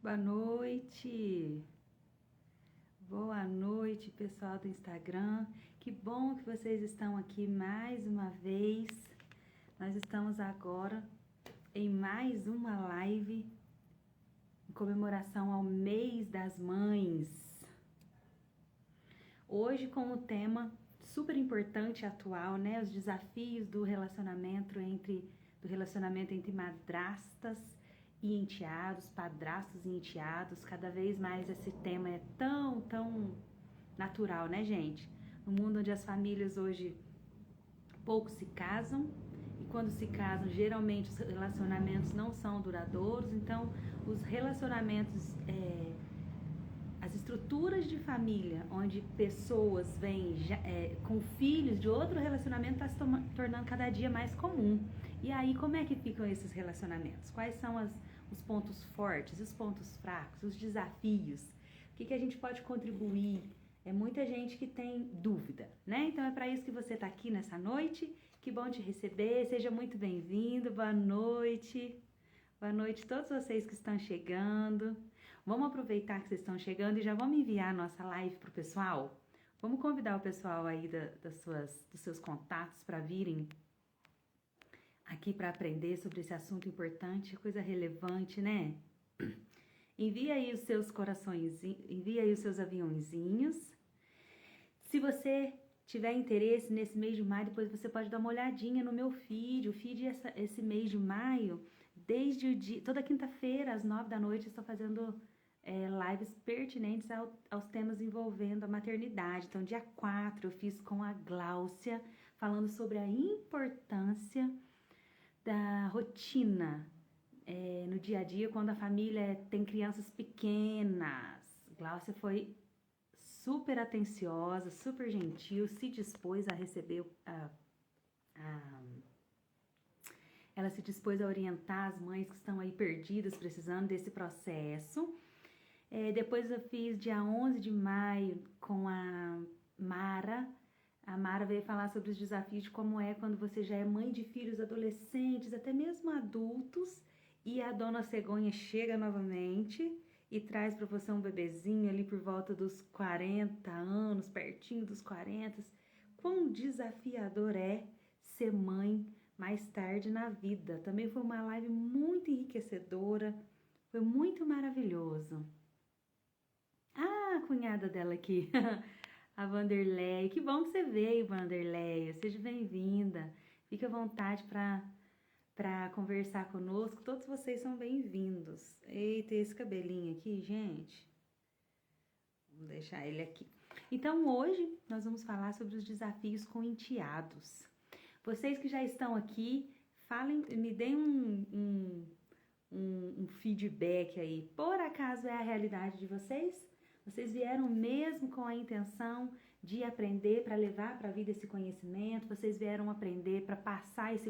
Boa noite. Boa noite, pessoal do Instagram. Que bom que vocês estão aqui mais uma vez. Nós estamos agora em mais uma live em comemoração ao Mês das Mães. Hoje com o tema super importante e atual, né? Os desafios do relacionamento entre madrastas e enteados, padrastos e enteados. Cada vez mais esse tema é tão natural, né, gente? No mundo onde as famílias hoje poucos se casam, e quando se casam, geralmente os relacionamentos não são duradouros, então os relacionamentos, as estruturas de família, onde pessoas vêm com filhos de outro relacionamento, está se tornando cada dia mais comum. E aí, como é que ficam esses relacionamentos? Quais são os pontos fortes, os pontos fracos, os desafios? O que a gente pode contribuir? É muita gente que tem dúvida, né? Então é para isso que você está aqui nessa noite. Que bom te receber, seja muito bem-vindo, boa noite. Boa noite a todos vocês que estão chegando. Vamos aproveitar que vocês estão chegando e já vamos enviar a nossa live para o pessoal? Vamos convidar o pessoal aí dos seus contatos para virem aqui para aprender sobre esse assunto importante, coisa relevante, né? Envia aí os seus corações, envia aí os seus aviãozinhos. Se você tiver interesse nesse mês de maio, depois você pode dar uma olhadinha no meu feed. O feed esse mês de maio, desde o dia, toda quinta-feira às 9 da noite, eu estou fazendo lives pertinentes aos temas envolvendo a maternidade. Então, dia 4 eu fiz com a Gláucia, falando sobre a importância da rotina no dia a dia, quando a família tem crianças pequenas. Gláucia foi super atenciosa, super gentil, se dispôs a receber ela se dispôs a orientar as mães que estão aí perdidas, precisando desse processo. Depois eu fiz dia 11 de maio com a Mara. A Mara veio falar sobre os desafios de como é quando você já é mãe de filhos adolescentes, até mesmo adultos, e a dona Cegonha chega novamente e traz para você um bebezinho ali por volta dos 40 anos, pertinho dos 40. Quão desafiador é ser mãe mais tarde na vida. Também foi uma live muito enriquecedora, foi muito maravilhoso. Ah, a cunhada dela aqui, a Vanderleia. Que bom que você veio, Vanderleia. Seja bem-vinda. Fique à vontade para conversar conosco. Todos vocês são bem-vindos. Eita, esse cabelinho aqui, gente. Vamos deixar ele aqui. Então, hoje nós vamos falar sobre os desafios com enteados. Vocês que já estão aqui, falem, me deem um feedback aí. Por acaso é a realidade de vocês? Vocês vieram mesmo com a intenção de aprender para levar para a vida esse conhecimento? Vocês vieram aprender para passar esse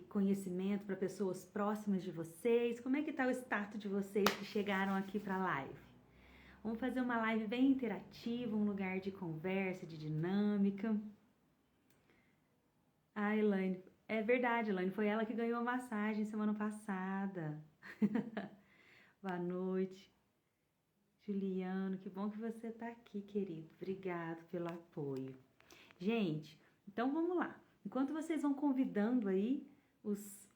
conhecimento para pessoas próximas de vocês? Como é que está o status de vocês que chegaram aqui para a live? Vamos fazer uma live bem interativa, um lugar de conversa, de dinâmica. Ah, Elaine, é verdade, Elaine, foi ela que ganhou a massagem semana passada. Boa noite. Juliano, que bom que você está aqui, querido. Obrigado pelo apoio. Gente, então vamos lá. Enquanto vocês vão convidando aí os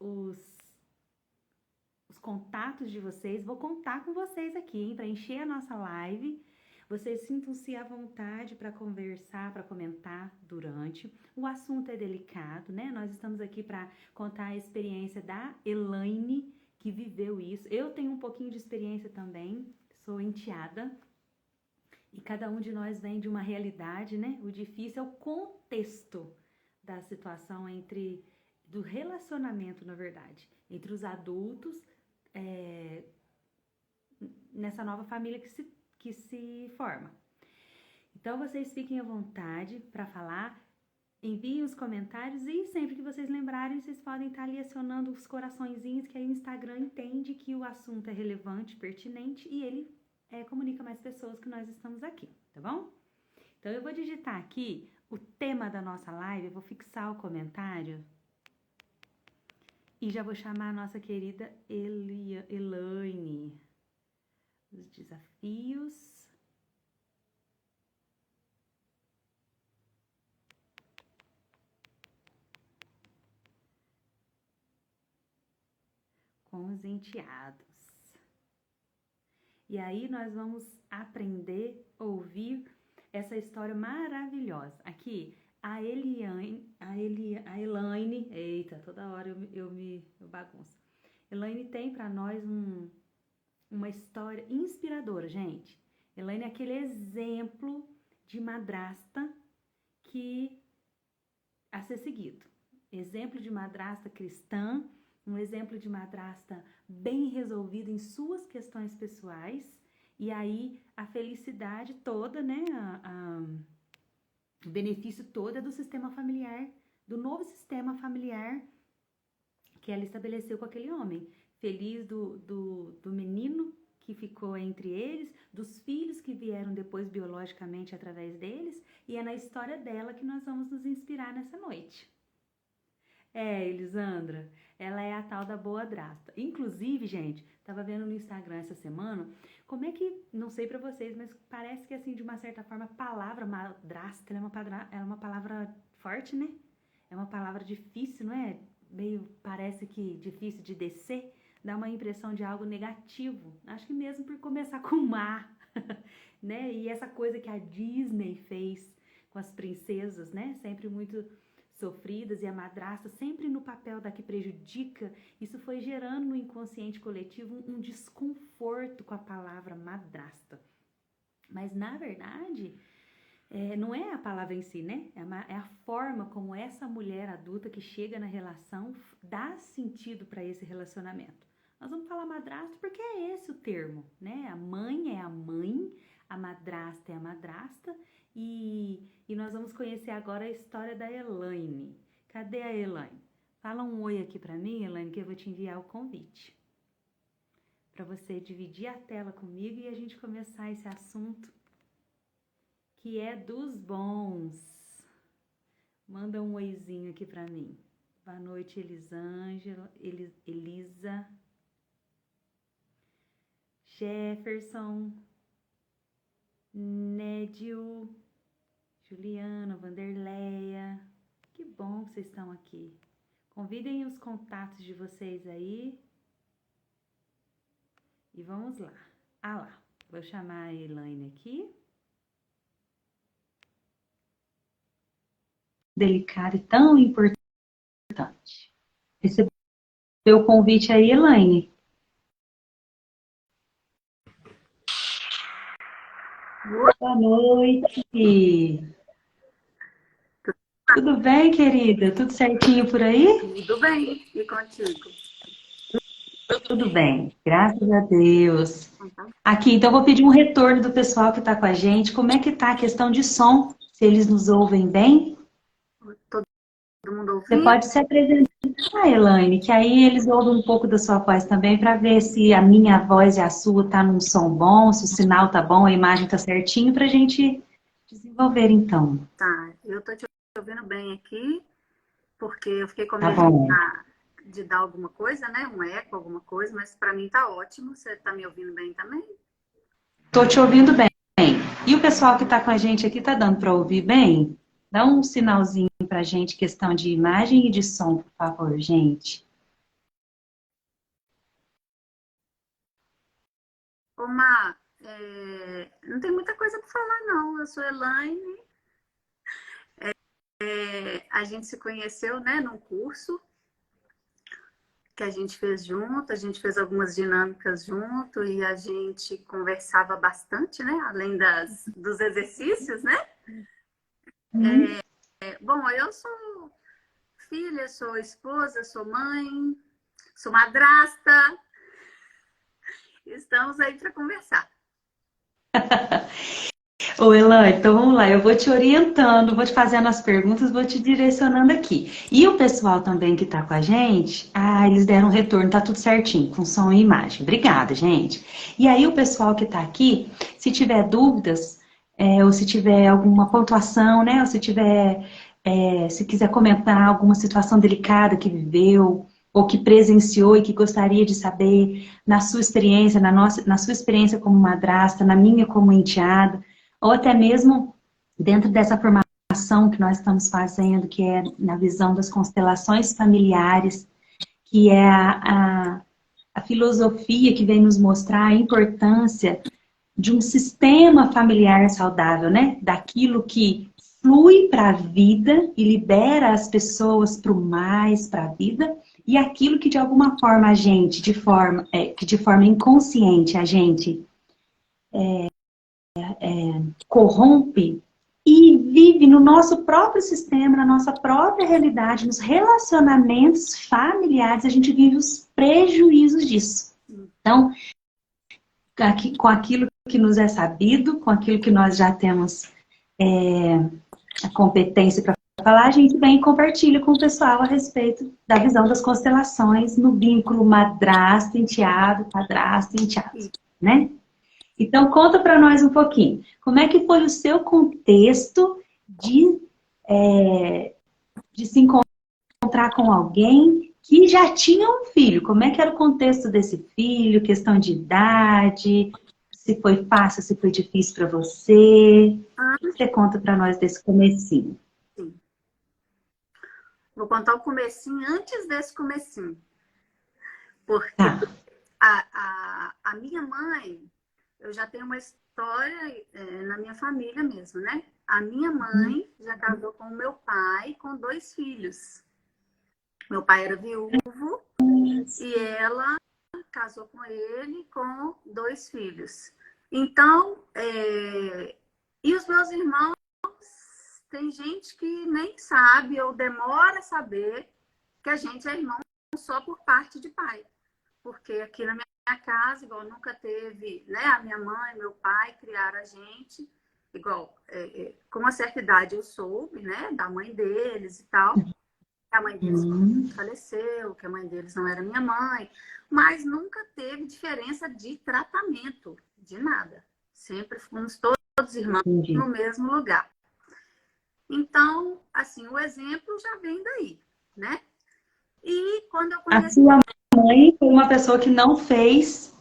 contatos de vocês, vou contar com vocês aqui, hein, para encher a nossa live. Vocês sintam-se à vontade para conversar, para comentar durante. O assunto é delicado, né? Nós estamos aqui para contar a experiência da Elaine, que viveu isso. Eu tenho um pouquinho de experiência também, sou enteada. E cada um de nós vem de uma realidade, né? O difícil é o contexto da situação do relacionamento, na verdade, entre os adultos, nessa nova família que se forma. Então, vocês fiquem à vontade para falar, enviem os comentários e sempre que vocês lembrarem, vocês podem estar ali acionando os coraçõezinhos, que aí o Instagram entende que o assunto é relevante, pertinente e ele comunica mais pessoas que nós estamos aqui, tá bom? Então, eu vou digitar aqui o tema da nossa live, eu vou fixar o comentário E já vou chamar a nossa querida Elaine. Os desafios. Com os enteados. E aí nós vamos aprender, ouvir essa história maravilhosa. Aqui, a Elaine, eita, toda hora eu bagunço. Elaine tem para nós uma história inspiradora, gente. Elaine é aquele exemplo de madrasta a ser seguido. Exemplo de madrasta cristã, um exemplo de madrasta bem resolvida em suas questões pessoais, e aí a felicidade toda, né, o benefício todo é do sistema familiar, do novo sistema familiar que ela estabeleceu com aquele homem. Feliz do menino que ficou entre eles, dos filhos que vieram depois biologicamente através deles, e é na história dela que nós vamos nos inspirar nessa noite. Elisandra, ela é a tal da boadrasta. Inclusive, gente, tava vendo no Instagram essa semana, como é que, não sei pra vocês, mas parece que assim, de uma certa forma, a palavra madrasta é uma palavra forte, né? É uma palavra difícil, não é? Meio, parece que difícil de descer, dá uma impressão de algo negativo. Acho que mesmo por começar com mar, né? E essa coisa que a Disney fez com as princesas, né? Sempre muito sofridas, e a madrasta sempre no papel da que prejudica, isso foi gerando no inconsciente coletivo um desconforto com a palavra madrasta. Mas, na verdade, não é a palavra em si, né? É a forma como essa mulher adulta que chega na relação dá sentido para esse relacionamento. Nós vamos falar madrasta porque é esse o termo, né? A mãe é a mãe, a madrasta é a madrasta, e nós vamos conhecer agora a história da Elaine. Cadê a Elaine? Fala um oi aqui para mim, Elaine, que eu vou te enviar o convite. Para você dividir a tela comigo e a gente começar esse assunto que é dos bons. Manda um oizinho aqui para mim. Boa noite, Elisângela, Elisa, Jefferson, Nédio, Juliana, Vanderleia, que bom que vocês estão aqui. Convidem os contatos de vocês aí. E vamos lá. Lá, vou chamar a Elaine aqui. Delicado e tão importante. Recebeu o convite aí, Elaine? Boa noite. Tudo bem, querida? Tudo certinho por aí? Tudo bem. E contigo? Tudo bem, graças a Deus. Aqui, então, vou pedir um retorno do pessoal que está com a gente. Como é que está a questão de som? Se eles nos ouvem bem? Todo mundo ouvindo? Você pode se apresentar, Elaine, que aí eles ouvem um pouco da sua voz também, para ver se a minha voz e a sua tá num som bom, se o sinal tá bom, a imagem tá certinho, para a gente desenvolver, então. Tá, eu tô te ouvindo bem aqui, porque eu fiquei com Tá medo bom. de dar alguma coisa, né? Um eco, alguma coisa, mas para mim tá ótimo. Você tá me ouvindo bem também? Tô te ouvindo bem. E o pessoal que tá com a gente aqui, tá dando para ouvir bem? Dá um sinalzinho pra gente, questão de imagem e de som, por favor, gente. Ô, Má, não tem muita coisa para falar, não. Eu sou Elaine. A gente se conheceu, né, num curso que a gente fez junto, a gente fez algumas dinâmicas junto e a gente conversava bastante, né? Além dos exercícios, né? Bom, eu sou filha, sou esposa, sou mãe, sou madrasta. Estamos aí para conversar. Ô, Elan, então vamos lá, eu vou te orientando, vou te fazendo as perguntas, vou te direcionando aqui. E o pessoal também que tá com a gente, eles deram um retorno, tá tudo certinho, com som e imagem. Obrigada, gente. E aí o pessoal que tá aqui, se tiver dúvidas, ou se tiver alguma pontuação, né, ou se quiser comentar alguma situação delicada que viveu, ou que presenciou e que gostaria de saber na sua experiência, na sua experiência como madrasta, na minha como enteada, ou até mesmo dentro dessa formação que nós estamos fazendo, que é na visão das constelações familiares, que é a filosofia que vem nos mostrar a importância de um sistema familiar saudável, né? Daquilo que flui para a vida e libera as pessoas para o mais, para a vida, e aquilo que de alguma forma a gente, que de forma inconsciente a gente corrompe e vive no nosso próprio sistema, na nossa própria realidade, nos relacionamentos familiares, a gente vive os prejuízos disso. Então, com aquilo que nos é sabido, com aquilo que nós já temos a competência para falar, a gente vem e compartilha com o pessoal a respeito da visão das constelações no vínculo madrasta, enteado, padrasto, enteado, né? Então, conta para nós um pouquinho. Como é que foi o seu contexto de se encontrar com alguém que já tinha um filho? Como é que era o contexto desse filho? Questão de idade? Se foi fácil, se foi difícil para você? O que você conta para nós desse comecinho? Sim. Vou contar o comecinho antes desse comecinho. Porque a minha mãe, eu já tenho uma história na minha família mesmo, né? A minha mãe já casou com o meu pai com 2 filhos. Meu pai era viúvo e ela casou com ele com 2 filhos. Então, e os meus irmãos, tem gente que nem sabe ou demora a saber que a gente é irmão só por parte de pai. Porque aqui na minha casa, igual nunca teve, né? A minha mãe, meu pai criaram a gente, igual, com uma certa idade eu soube, né? Da mãe deles e tal. Que a mãe deles faleceu, que a mãe deles não era minha mãe. Mas nunca teve diferença de tratamento, de nada. Sempre fomos todos irmãos no mesmo lugar. Então, assim, o exemplo já vem daí, né? E quando eu conheci... A sua mãe foi uma pessoa que não fez,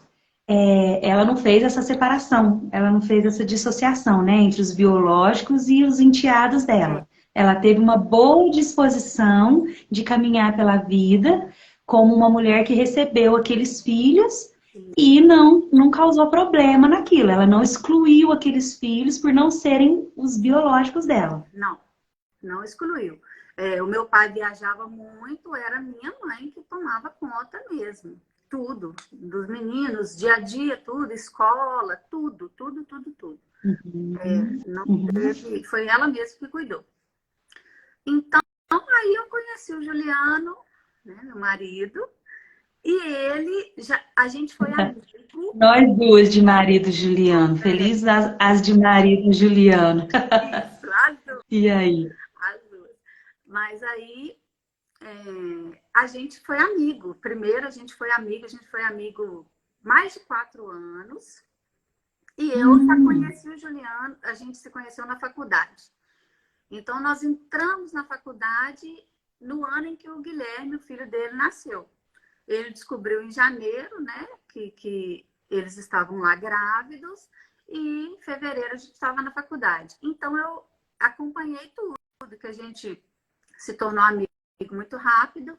ela não fez essa separação, ela não fez essa dissociação, né, entre os biológicos e os enteados dela. Ela teve uma boa disposição de caminhar pela vida como uma mulher que recebeu aqueles filhos e não causou problema naquilo. Ela não excluiu aqueles filhos por não serem os biológicos dela. Não excluiu. O meu pai viajava muito, era minha mãe que tomava conta mesmo. Tudo. Dos meninos, dia a dia, tudo, escola, tudo. Não teve, foi ela mesma que cuidou. Então, aí eu conheci o Juliano, né, meu marido, e a gente foi amigo. Nós duas de marido Juliano. Felizes as de marido Juliano. Isso, as duas. E aí? As duas. Mas aí a gente foi amigo. Primeiro a gente foi amigo mais de 4 anos. E eu já conheci o Juliano, a gente se conheceu na faculdade. Então nós entramos na faculdade no ano em que o Guilherme, o filho dele, nasceu. Ele descobriu em janeiro, né, que eles estavam lá grávidos, e em fevereiro a gente estava na faculdade. Então eu acompanhei tudo, que a gente se tornou amigo muito rápido,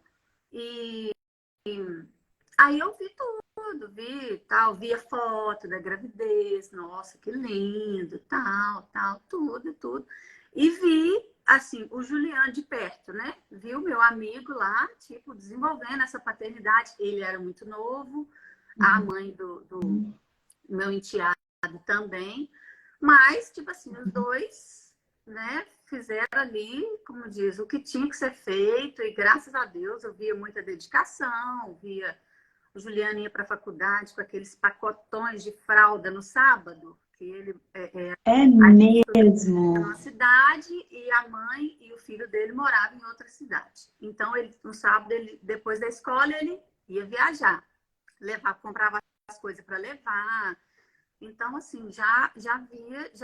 e aí eu vi tudo, via foto da gravidez, nossa, que lindo, tal, tudo. E vi, assim, o Juliano de perto, né? Vi o meu amigo lá, tipo, desenvolvendo essa paternidade. Ele era muito novo, a mãe do meu enteado também. Mas, tipo assim, os dois, né, fizeram ali, como diz, o que tinha que ser feito. E graças a Deus eu via muita dedicação, o Juliano ia para a faculdade com aqueles pacotões de fralda no sábado, que ele mesmo numa cidade e a mãe e o filho dele moravam em outra cidade. Então, no sábado, depois da escola, ele ia viajar, comprava as coisas para levar. Então, assim, já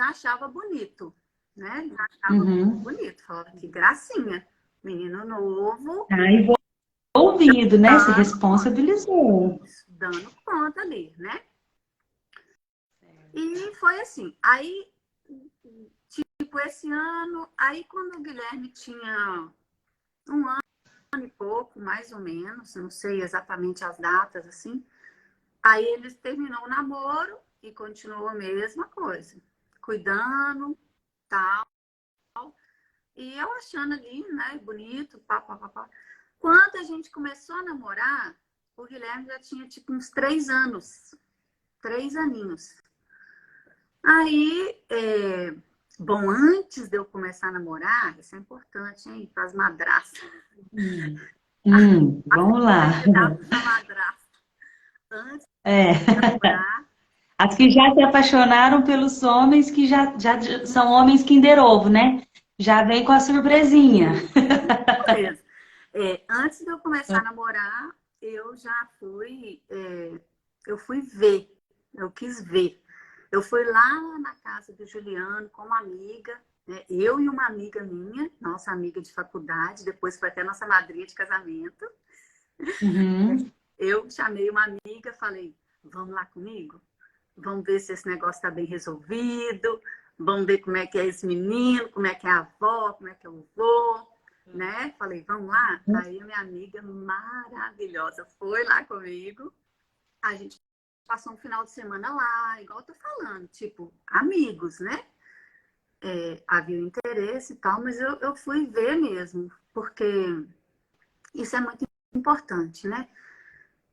achava bonito, né? Já achava bonito, falava que gracinha, menino novo. Aí resolvido, né? Se responsabilizou. Dando conta ali, né? E foi assim. Aí, tipo, esse ano, aí quando o Guilherme tinha um ano e pouco, mais ou menos, não sei exatamente as datas, assim, aí ele terminou o namoro e continuou a mesma coisa, cuidando, tal, e eu achando ali, né, bonito, pá, pá, pá, pá. Quando a gente começou a namorar, o Guilherme já tinha, tipo, uns 3 anos, 3 aninhos. Aí, bom, antes de eu começar a namorar, isso é importante, hein, para as madrastas, as Vamos lá. candidatas a madrasta, antes É. de namorar, As que já se apaixonaram pelos homens que já são homens Kinder Ovo, né? Já vem com a surpresinha. beleza. Antes de eu começar a namorar, eu já fui, eu fui ver, eu quis ver. Eu fui lá na casa do Juliano com uma amiga, né? Eu e uma amiga minha, nossa amiga de faculdade, depois foi até nossa madrinha de casamento. Uhum. Eu chamei uma amiga, falei, vamos lá comigo? Vamos ver se esse negócio está bem resolvido, vamos ver como é que é esse menino, como é que é a avó, como é que é o vô, né? Falei, vamos lá? Aí a minha amiga maravilhosa foi lá comigo, a gente passou um final de semana lá, igual eu tô falando, tipo, amigos, né? Havia interesse e tal, mas eu fui ver mesmo, porque isso é muito importante, né?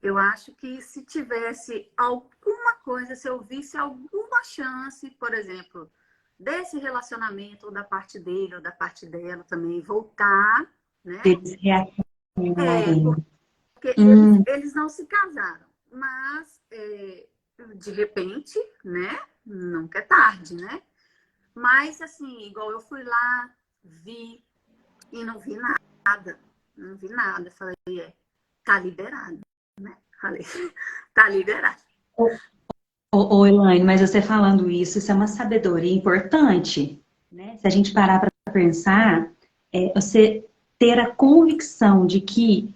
Eu acho que se tivesse alguma coisa, se eu visse alguma chance, por exemplo, desse relacionamento, ou da parte dele, ou da parte dela também, voltar, né? Eles reacionarem. Porque Hum. eles não se casaram, mas de repente, né? Nunca é tarde, né? Mas assim, igual eu fui lá, vi e não vi nada, não vi nada. Falei, tá liberado, né? Falei, tá liberado. Ô, Elaine, mas você falando isso é uma sabedoria importante, né? Se a gente parar para pensar, você ter a convicção de que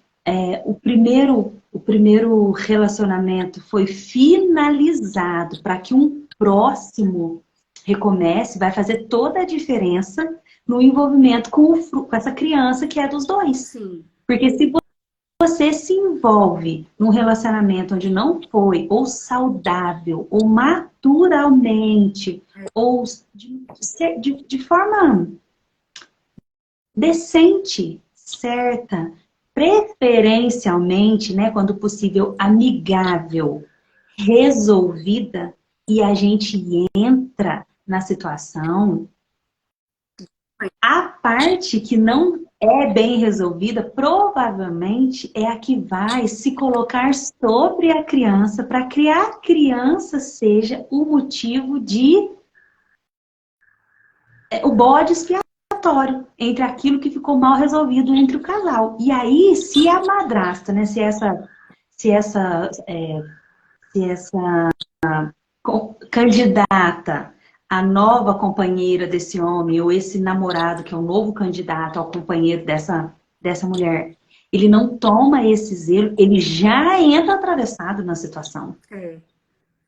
o primeiro relacionamento foi finalizado para que um próximo recomece, vai fazer toda a diferença no envolvimento com essa criança que é dos dois. Sim, Porque se você se envolve num relacionamento onde não foi ou saudável, ou maturalmente, ou de forma decente, certa, preferencialmente, né, quando possível, amigável, resolvida, e a gente entra na situação, a parte que não é bem resolvida, provavelmente é a que vai se colocar sobre a criança para que a criança seja o motivo de o bode expiatório entre aquilo que ficou mal resolvido entre o casal. E aí, se a madrasta, né, se essa candidata, a nova companheira desse homem, ou esse namorado que é o novo candidato ao companheiro dessa mulher, ele não toma esse zelo, ele já entra atravessado na situação. é,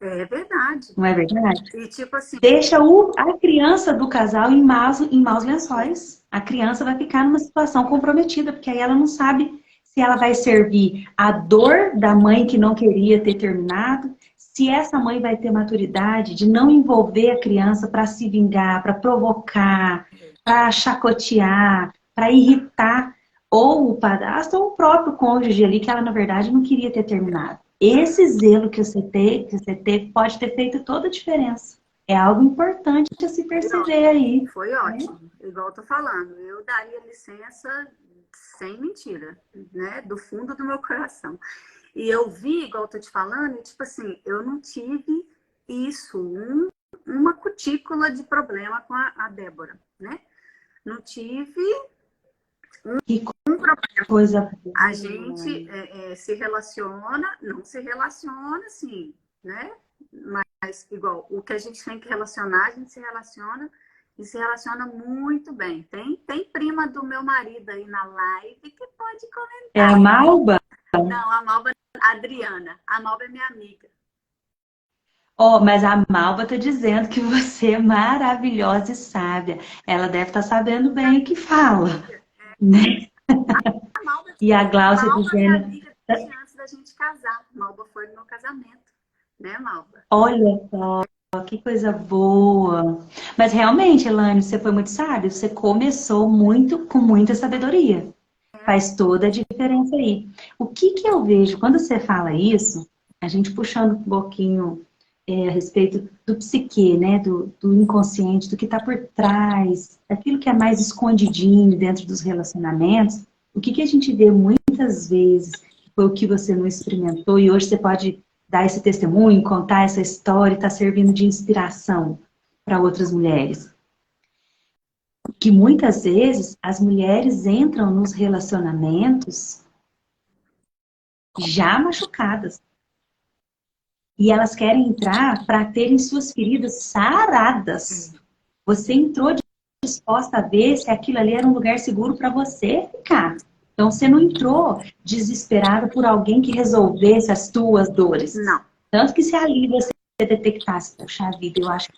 é verdade. Não é verdade? E tipo assim, Deixa a criança do casal em maus lençóis. A criança vai ficar numa situação comprometida, porque aí ela não sabe se ela vai servir a dor da mãe que não queria ter terminado, se essa mãe vai ter maturidade de não envolver a criança para se vingar, para provocar, para chacotear, para irritar ou o padrasto ou o próprio cônjuge ali que ela na verdade não queria ter terminado. Esse zelo que você teve pode ter feito toda a diferença. É algo importante a se foi perceber ótimo, aí. foi Né? ótimo. Igual eu tô falando, eu daria licença sem mentira, né? Do fundo do meu coração. E eu vi, igual eu tô te falando, e, tipo assim, eu não tive isso, uma cutícula de problema com a Débora, né? Não tive Que um problema. coisa A boa. gente se relaciona, não se relaciona assim, né? Mas igual, o que a gente tem que relacionar, a gente se relaciona e se relaciona muito bem. Tem prima do meu marido aí na live que pode É a comentar. Malba? Não, a Malva, a Adriana. A Malva é minha amiga. Oh, mas a Malva tá dizendo que você é maravilhosa e sábia. Ela deve estar sabendo bem o que fala, né? A Malva, E tipo a assim, Gláucia Malva é minha dizendo, amiga desde antes da gente casar. Malva foi no meu casamento. Né, Malva? olha só, que coisa boa. Mas realmente, Elaine, você foi muito sábio. Você começou muito com muita sabedoria. Faz toda a diferença aí. O que que eu vejo quando você fala isso, a gente puxando um pouquinho a respeito do psique, né? Do inconsciente, do que está por trás, daquilo que é mais escondidinho dentro dos relacionamentos. O que que a gente vê muitas vezes foi o que você não experimentou e hoje você pode dar esse testemunho, contar essa história, está servindo de inspiração para outras mulheres. Que muitas vezes as mulheres entram nos relacionamentos já machucadas. E elas querem entrar para terem suas feridas saradas. Você entrou disposta a ver se aquilo ali era um lugar seguro para você ficar. Então você não entrou desesperada por alguém que resolvesse as tuas dores. Não. Tanto que se ali você detectasse, puxa vida, eu acho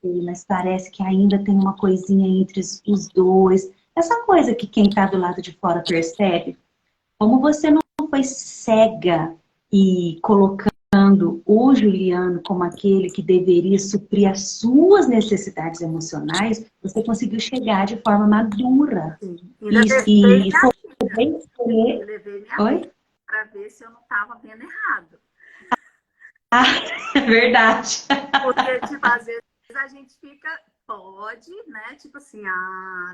que, mas parece que ainda tem uma coisinha entre os dois. Essa coisa que quem está do lado de fora percebe. Como você não foi cega e colocando o Juliano como aquele que deveria suprir as suas necessidades emocionais, você conseguiu chegar de forma madura. Sim. Ainda E minha foi amiga. bem escolher. Eu levei minha Oi? amiga para ver se eu não estava vendo errado. Ah, é verdade. Porque, tipo, às vezes a gente fica, pode, né? Tipo assim,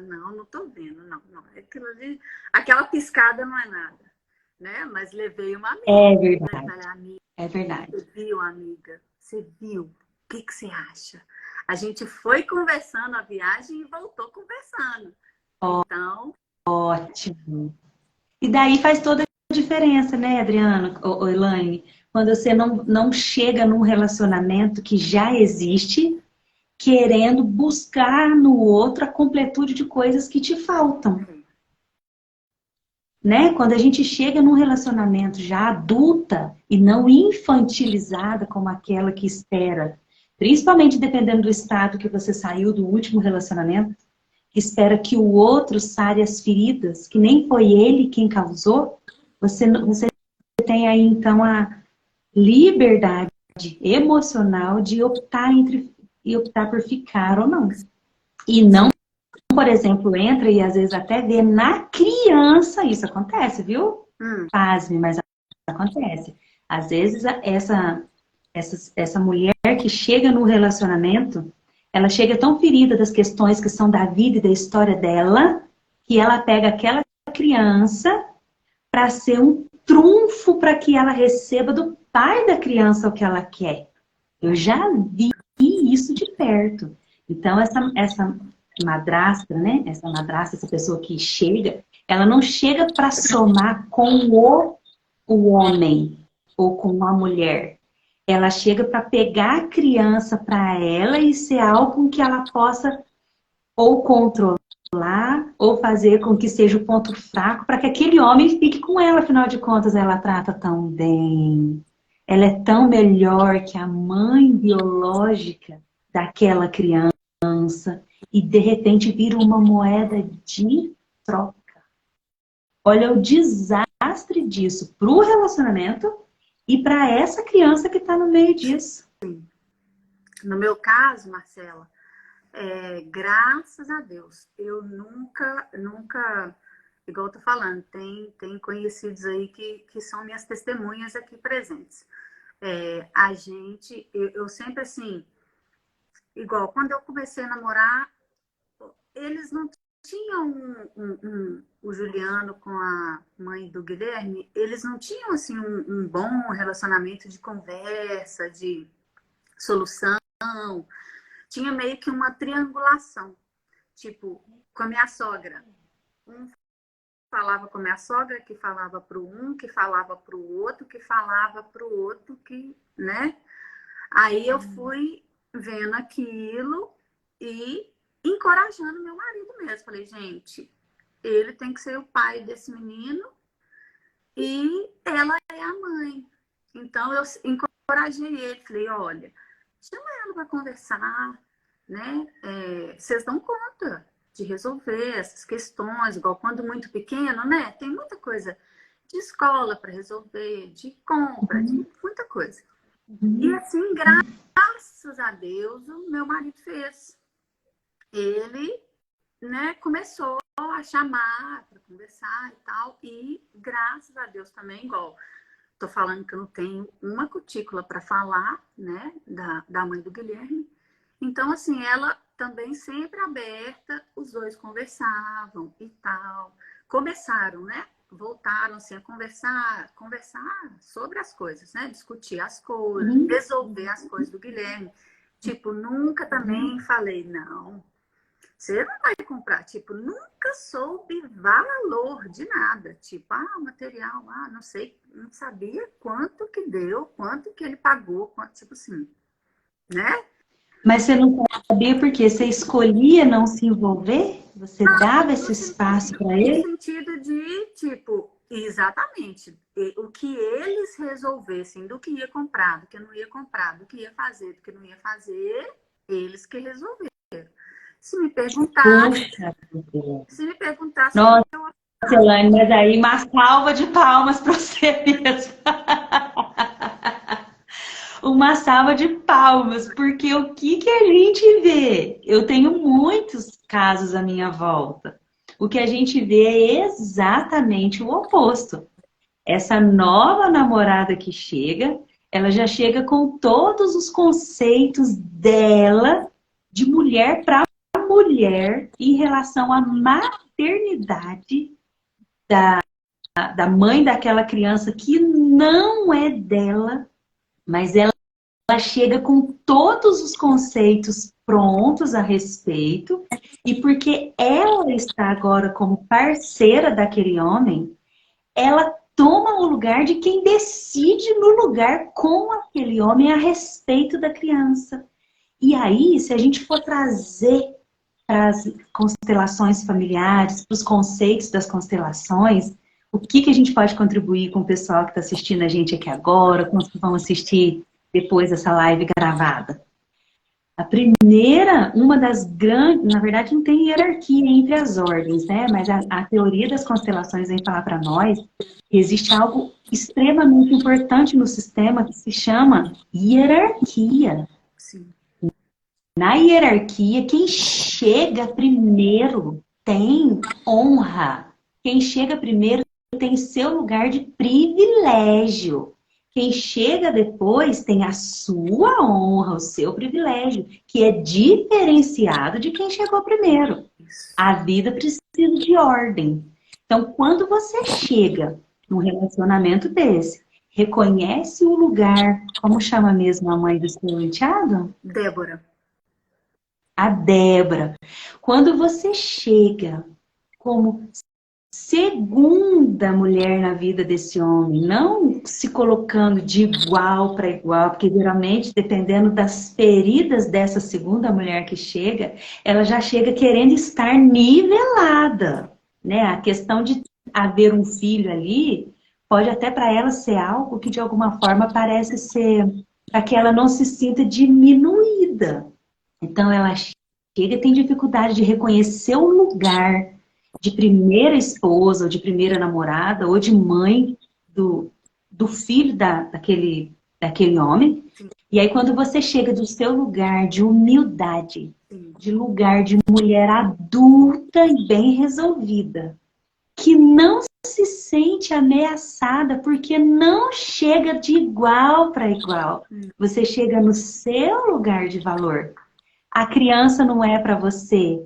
não tô vendo, não. Aquilo ali, aquela piscada não é nada, né? Mas levei uma amiga. É Né? verdade. Falei, amiga, É verdade. você viu, amiga? Você viu? O que que você acha? A gente foi conversando a viagem e voltou conversando. Então, Ótimo. E daí faz toda a diferença, né, Adriano, ou Elaine? Quando você não chega num relacionamento que já existe, querendo buscar no outro a completude de coisas que te faltam, né? Quando a gente chega num relacionamento já adulta e não infantilizada como aquela que espera, principalmente dependendo do estado que você saiu do último relacionamento, que espera que o outro sare as feridas, que nem foi ele quem causou, você tem aí então a liberdade emocional de optar por ficar ou não. E não, por exemplo, entra e às vezes até vê na criança, isso acontece, viu? Pasme, mas acontece. Às vezes essa mulher que chega no relacionamento, ela chega tão ferida das questões que são da vida e da história dela, que ela pega aquela criança para ser um trunfo para que ela receba do pai da criança o que ela quer. Eu já vi isso de perto. Então, essa madrasta, né? Essa madrasta, essa pessoa que chega, ela não chega para somar com o homem ou com a mulher. Ela chega para pegar a criança para ela e ser algo que ela possa ou controlar ou fazer com que seja o ponto fraco para que aquele homem fique com ela, afinal de contas, ela trata tão bem. Ela é tão melhor que a mãe biológica daquela criança e de repente vira uma moeda de troca. Olha o desastre disso para o relacionamento e para essa criança que está no meio disso. no meu caso, Marcela, graças a Deus, eu nunca, igual eu tô falando, tem conhecidos aí que são minhas testemunhas aqui presentes. Eu sempre assim, igual quando eu comecei a namorar, eles não tinham o Juliano com a mãe do Guilherme, eles não tinham assim um bom relacionamento de conversa, de solução. Tinha meio que uma triangulação, tipo, com a minha sogra. Um falava com a minha sogra, que falava para um, que falava para o outro, que falava para o outro, que, né? Aí eu fui vendo aquilo e encorajando meu marido mesmo. Falei, gente, ele tem que ser o pai desse menino e ela é a mãe. Então eu encorajei ele, falei, olha, chama ela para conversar, né? Vocês dão conta de resolver essas questões, igual quando muito pequeno, né? Tem muita coisa de escola para resolver, de compra, de muita coisa. E assim, graças a Deus, o meu marido fez. Ele, né, começou a chamar para conversar e tal, e graças a Deus também, igual tô falando que eu não tenho uma cutícula para falar, né, da mãe do Guilherme. Então, assim, ela também sempre aberta, os dois conversavam e tal. Começaram, né? Voltaram assim, a conversar sobre as coisas, né? Discutir as coisas, resolver as coisas do Guilherme. Tipo, nunca também falei, não, você não vai comprar. Tipo, nunca soube valor de nada. Tipo, material, não sei, não sabia quanto que deu, quanto que ele pagou, quanto, tipo assim, né? Mas você não sabia porque você escolhia não se envolver? Você dava esse espaço para No ele? sentido de, tipo, exatamente, o que eles resolvessem do que ia comprar, do que não ia comprar, do que ia fazer, do que não ia fazer, eles que resolveram. Se me perguntasse, Puxa, eu nossa, Elaine, mas aí uma salva de palmas para você mesmo. Uma salva de palmas, porque o que que a gente vê? Eu tenho muitos casos à minha volta. O que a gente vê é exatamente o oposto. Essa nova namorada que chega, ela já chega com todos os conceitos dela de mulher para mulher em relação à maternidade da mãe daquela criança que não é dela, mas ela chega com todos os conceitos prontos a respeito, e porque ela está agora como parceira daquele homem, ela toma o lugar de quem decide no lugar com aquele homem a respeito da criança. E aí, se a gente for trazer para as constelações familiares, para os conceitos das constelações, o que, que a gente pode contribuir com o pessoal que está assistindo a gente aqui agora, com os que vão assistir depois dessa live gravada? A primeira, uma das grandes, na verdade não tem hierarquia entre as ordens, né? Mas a teoria das constelações vem falar para nós que existe algo extremamente importante no sistema que se chama hierarquia. sim. Na hierarquia, quem chega primeiro tem honra. Quem chega primeiro tem seu lugar de privilégio. Quem chega depois tem a sua honra, o seu privilégio, que é diferenciado de quem chegou primeiro. A vida precisa de ordem. Então, quando você chega num relacionamento desse, reconhece o lugar, como chama mesmo a mãe do seu enteado? Débora. A Débora. Quando você chega como segunda mulher na vida desse homem, não se colocando de igual para igual, porque geralmente, dependendo das feridas dessa segunda mulher que chega, ela já chega querendo estar nivelada, né? A questão de haver um filho ali pode até para ela ser algo que de alguma forma parece ser para que ela não se sinta diminuída. Então ela chega e tem dificuldade de reconhecer o lugar de primeira esposa, ou de primeira namorada, ou de mãe do filho daquele homem. E aí quando você chega do seu lugar de humildade, de lugar de mulher adulta e bem resolvida, que não se sente ameaçada porque não chega de igual para igual. Você chega no seu lugar de valor. A criança não é para você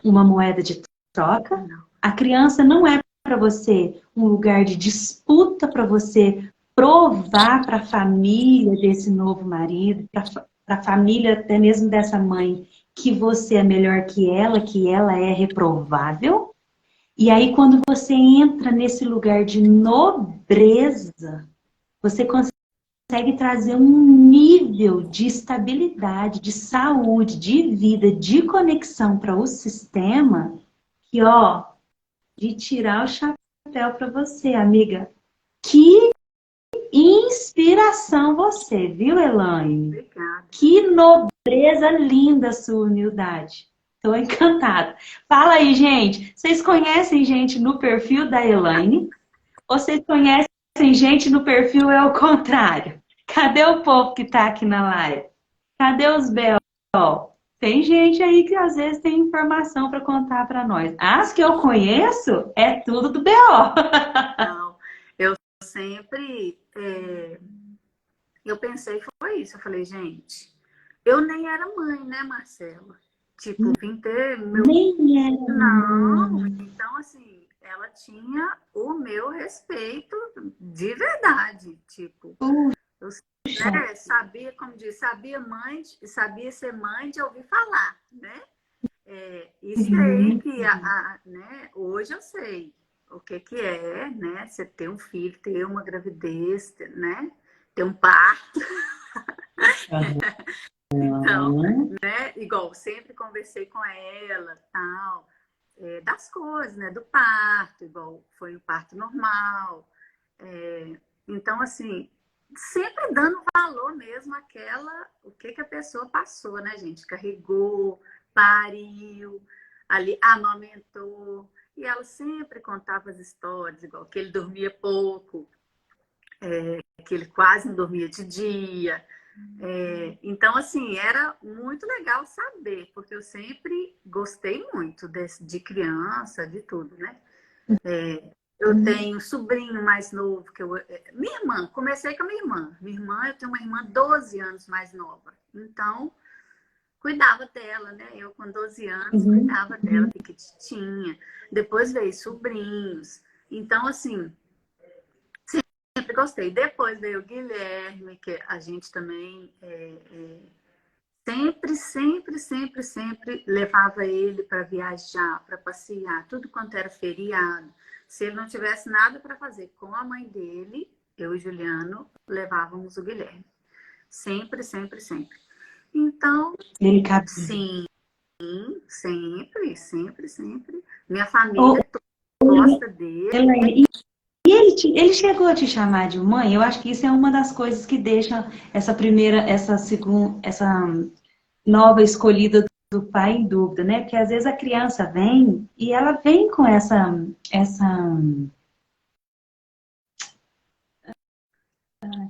uma moeda de troca. A criança não é para você um lugar de disputa para você provar para a família desse novo marido, para a família até mesmo dessa mãe, que você é melhor que ela é reprovável. E aí, quando você entra nesse lugar de nobreza, você consegue trazer um nível de estabilidade, de saúde, de vida, de conexão para o sistema, que, ó, de tirar o chapéu para você, amiga. Que inspiração você, viu, Elaine? Obrigada. Que nobreza linda sua humildade. Estou encantada. Fala aí, gente. Vocês conhecem gente no perfil da Elaine? Ou vocês conhecem gente no perfil é o contrário? Cadê o povo que está aqui na live? Cadê os B.O.? Tem gente aí que às vezes tem informação para contar para nós. As que eu conheço é tudo do B.O. Não, eu sempre... eu pensei, foi isso. Eu falei, gente, eu nem era mãe, né, Marcela? Tipo, vim ter meu... Nem era. Não, então assim, ela tinha o meu respeito de verdade. Tipo, eu sabia, como diz, sabia ser mãe de ouvir falar, né? E sei que né, hoje eu sei o que é, né? Você ter um filho, ter uma gravidez, né? Ter um parto. Então, né? Igual, sempre conversei com ela, tal, das coisas, né? Do parto, igual foi um parto normal. Então, assim, sempre dando valor mesmo àquela, o que a pessoa passou, né, gente? Carregou, pariu, ali amamentou. E ela sempre contava as histórias, igual que ele dormia pouco, que ele quase não dormia de dia. Então, assim, era muito legal saber, porque eu sempre gostei muito de criança, de tudo, né? Eu tenho um sobrinho mais novo, minha irmã, comecei com a minha irmã. Eu tenho uma irmã 12 anos mais nova. Então, cuidava dela, né? Eu com 12 anos cuidava dela, pequitinha. Depois veio sobrinhos. Então, assim, sempre gostei. Depois veio o Guilherme, que a gente também sempre levava ele para viajar, para passear, tudo quanto era feriado. Se ele não tivesse nada para fazer com a mãe dele, eu e Juliano levávamos o Guilherme. Sempre. Então, Ele cabia. sim, sempre. Minha família gosta dele. Elaine, ele chegou a te chamar de mãe? Eu acho que isso é uma das coisas que deixa essa nova escolhida do pai em dúvida, né? Porque às vezes a criança vem e ela vem com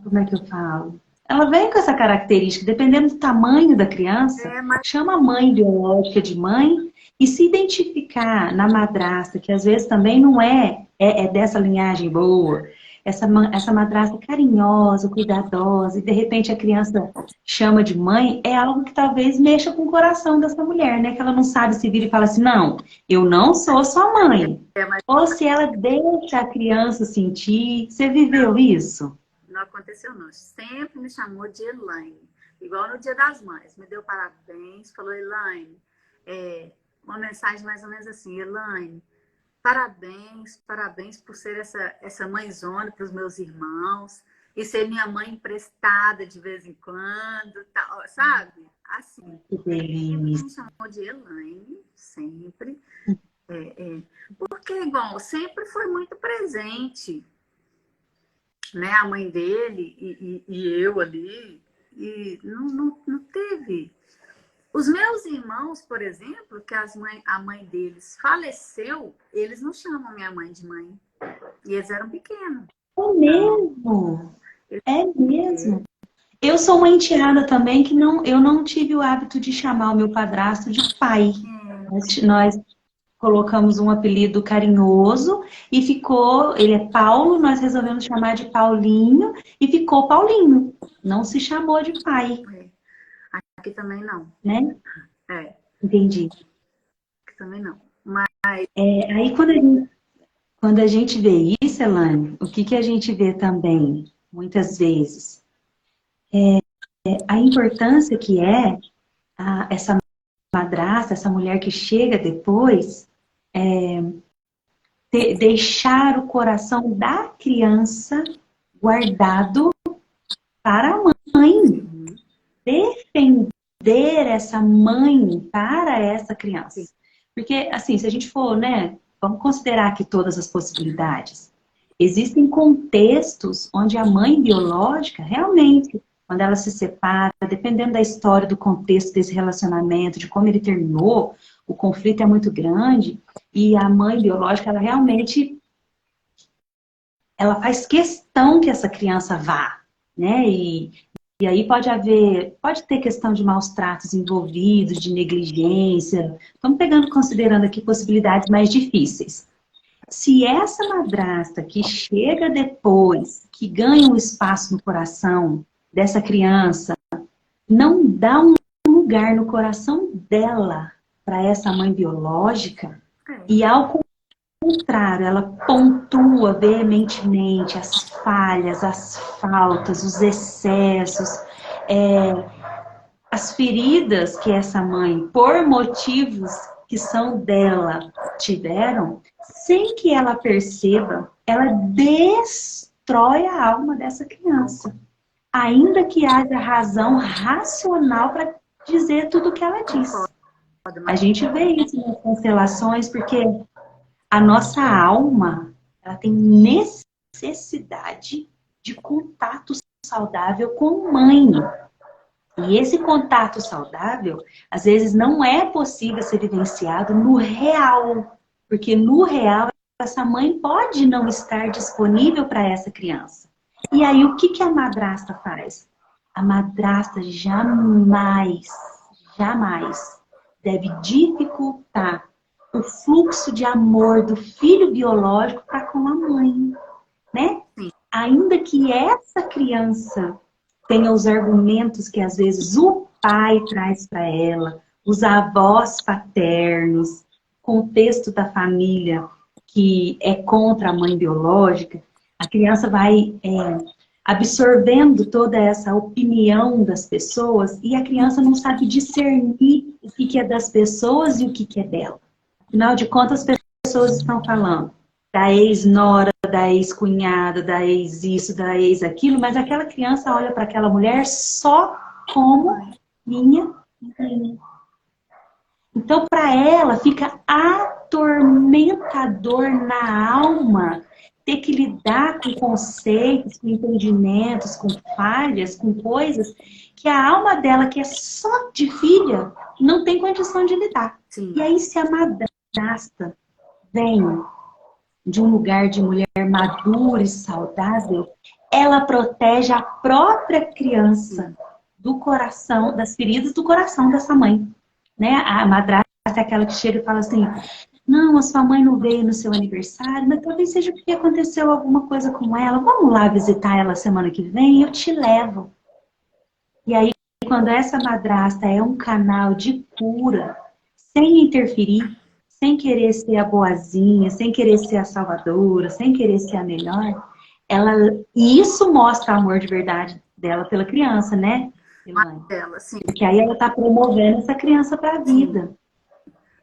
como é que eu falo? Ela vem com essa característica, dependendo do tamanho da criança, chama a mãe biológica de mãe e se identificar na madrasta, que às vezes também não é dessa linhagem boa, essa madrasta carinhosa, cuidadosa, e de repente a criança chama de mãe, é algo que talvez mexa com o coração dessa mulher, né? Que ela não sabe se vira e fala assim, não, eu não sou sua mãe. Ou se ela deixa a criança sentir. Você viveu isso? Não aconteceu, não. Sempre me chamou de Elaine. Igual no Dia das Mães. Me deu parabéns, falou, Elaine, uma mensagem mais ou menos assim, Elaine, parabéns por ser essa mãezona para os meus irmãos e ser minha mãe emprestada de vez em quando, tal, sabe? Assim, sempre me chamou de Elaine, sempre. Porque, igual, sempre foi muito presente, né? A mãe dele e eu ali, e não teve. Os meus irmãos, por exemplo, que a mãe deles faleceu, eles não chamam minha mãe de mãe. E eles eram pequenos. É mesmo? É mesmo? Eu sou uma enteada também que eu não tive o hábito de chamar o meu padrasto de pai. Nós colocamos um apelido carinhoso e ele é Paulo, nós resolvemos chamar de Paulinho e ficou Paulinho. Não se chamou de pai. Aqui também não. Né? Entendi. Aqui também não. Aí quando a gente vê isso, Elaine, o que a gente vê também, muitas vezes, a importância que essa madrasta, essa mulher que chega depois, deixar o coração da criança guardado para a mãe. Defender essa mãe para essa criança. Porque, assim, se a gente for, né, vamos considerar aqui todas as possibilidades. Existem contextos onde a mãe biológica, realmente, quando ela se separa, dependendo da história, do contexto desse relacionamento, de como ele terminou, o conflito é muito grande, e a mãe biológica, ela realmente, ela faz questão que essa criança vá, né? E aí pode ter questão de maus tratos envolvidos, de negligência. Estamos considerando aqui possibilidades mais difíceis. Se essa madrasta que chega depois, que ganha um espaço no coração dessa criança, não dá um lugar no coração dela para essa mãe biológica, e ao contrário, ela pontua veementemente as falhas, as faltas, os excessos, as feridas que essa mãe, por motivos que são dela, tiveram, sem que ela perceba, ela destrói a alma dessa criança. Ainda que haja razão racional para dizer tudo o que ela diz. A gente vê isso nas constelações, porque a nossa alma, ela tem necessidade de contato saudável com mãe. E esse contato saudável, às vezes, não é possível ser vivenciado no real. Porque no real, essa mãe pode não estar disponível para essa criança. E aí, o que a madrasta faz? A madrasta jamais, jamais deve dificultar o fluxo de amor do filho biológico para com a mãe, né? Ainda que essa criança tenha os argumentos que às vezes o pai traz para ela, os avós paternos, contexto da família que é contra a mãe biológica, a criança vai absorvendo toda essa opinião das pessoas e a criança não sabe discernir o que é das pessoas e o que é dela. Afinal de contas, as pessoas estão falando da ex-nora, da ex-cunhada, da ex-isso, da ex-aquilo, mas aquela criança olha para aquela mulher só como minha mãe. Então, para ela, fica atormentador na alma ter que lidar com conceitos, com entendimentos, com falhas, com coisas que a alma dela, que é só de filha, não tem condição de lidar. Sim. E aí, se a madrasta vem de um lugar de mulher madura e saudável, ela protege a própria criança do coração, das feridas do coração dessa mãe. Né? A madrasta é aquela que chega e fala assim, não, a sua mãe não veio no seu aniversário, mas talvez seja porque aconteceu alguma coisa com ela. Vamos lá visitar ela semana que vem, eu te levo. E aí, quando essa madrasta é um canal de cura, sem interferir, sem querer ser a boazinha, sem querer ser a salvadora, sem querer ser a melhor, e isso mostra o amor de verdade dela pela criança, né? Dela, sim. Porque aí ela está promovendo essa criança para a vida.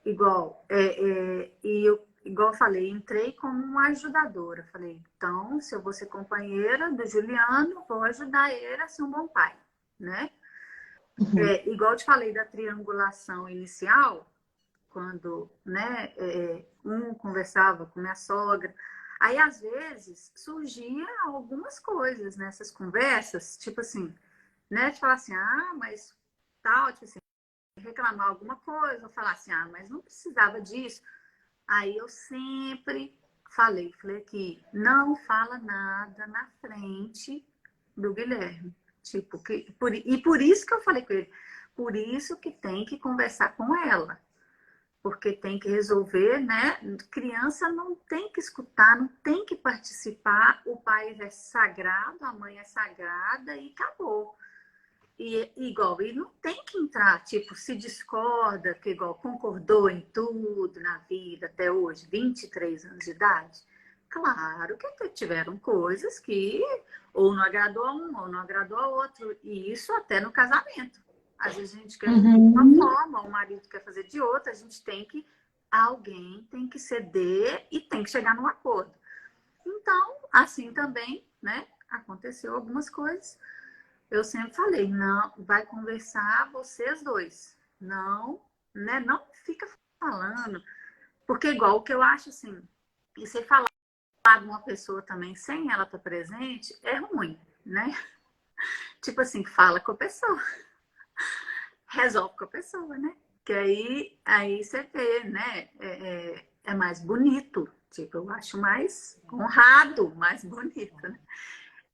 Igual eu falei, entrei como uma ajudadora. Falei, então, se eu vou ser companheira do Juliano, vou ajudar ele a ser um bom pai, né? Uhum. Igual eu te falei da triangulação inicial, quando, né, um conversava com minha sogra. Aí, às vezes, surgia algumas coisas nessas conversas, tipo assim, né, de falar assim, mas tal, tipo assim, reclamar alguma coisa, ou falar assim, mas não precisava disso. Aí eu sempre falei que não fala nada na frente do Guilherme. Tipo, por isso que eu falei com ele, por isso que tem que conversar com ela. Porque tem que resolver, né? Criança não tem que escutar, não tem que participar. O pai é sagrado, a mãe é sagrada e acabou. E igual, e não tem que entrar, tipo, se discorda, que igual concordou em tudo na vida até hoje, 23 anos de idade. Claro que tiveram coisas que ou não agradou a um, ou não agradou a outro. E isso até no casamento. Às vezes a gente quer de uma forma, o marido quer fazer de outra, alguém tem que ceder e tem que chegar num acordo. Então, assim também, né, aconteceu algumas coisas. Eu sempre falei, não, vai conversar vocês dois. Não, né, não fica falando. Porque igual o que eu acho assim, e você falar uma pessoa também sem ela estar presente é ruim, né? Tipo assim, fala com a pessoa, resolve com a pessoa, né? Que aí você vê, né? É mais bonito. Tipo, eu acho mais honrado, mais bonito, né?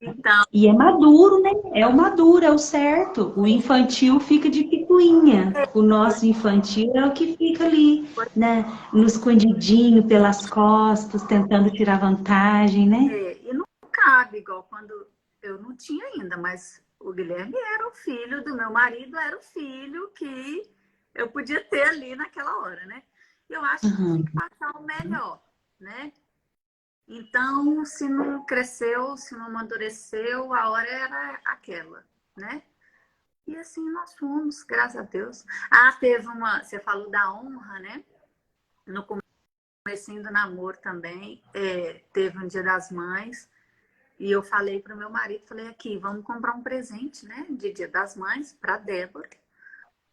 Então, E é maduro, né? É o maduro, é o certo. O infantil fica de picuinha. O nosso infantil é o que fica ali, né? No escondidinho, pelas costas, tentando tirar vantagem, né? e não cabe, igual quando eu não tinha ainda, mas o Guilherme era o filho do meu marido, era o filho que eu podia ter ali naquela hora, né? Eu acho que tinha Uhum. que passar o melhor, né? Então, se não cresceu, se não amadureceu, a hora era aquela, né? E assim nós fomos, graças a Deus. Ah, teve uma, você falou da honra, né? No comecinho do namoro também, teve um Dia das Mães, e eu falei para o meu marido, falei aqui, vamos comprar um presente, né? De Dia das Mães para Débora.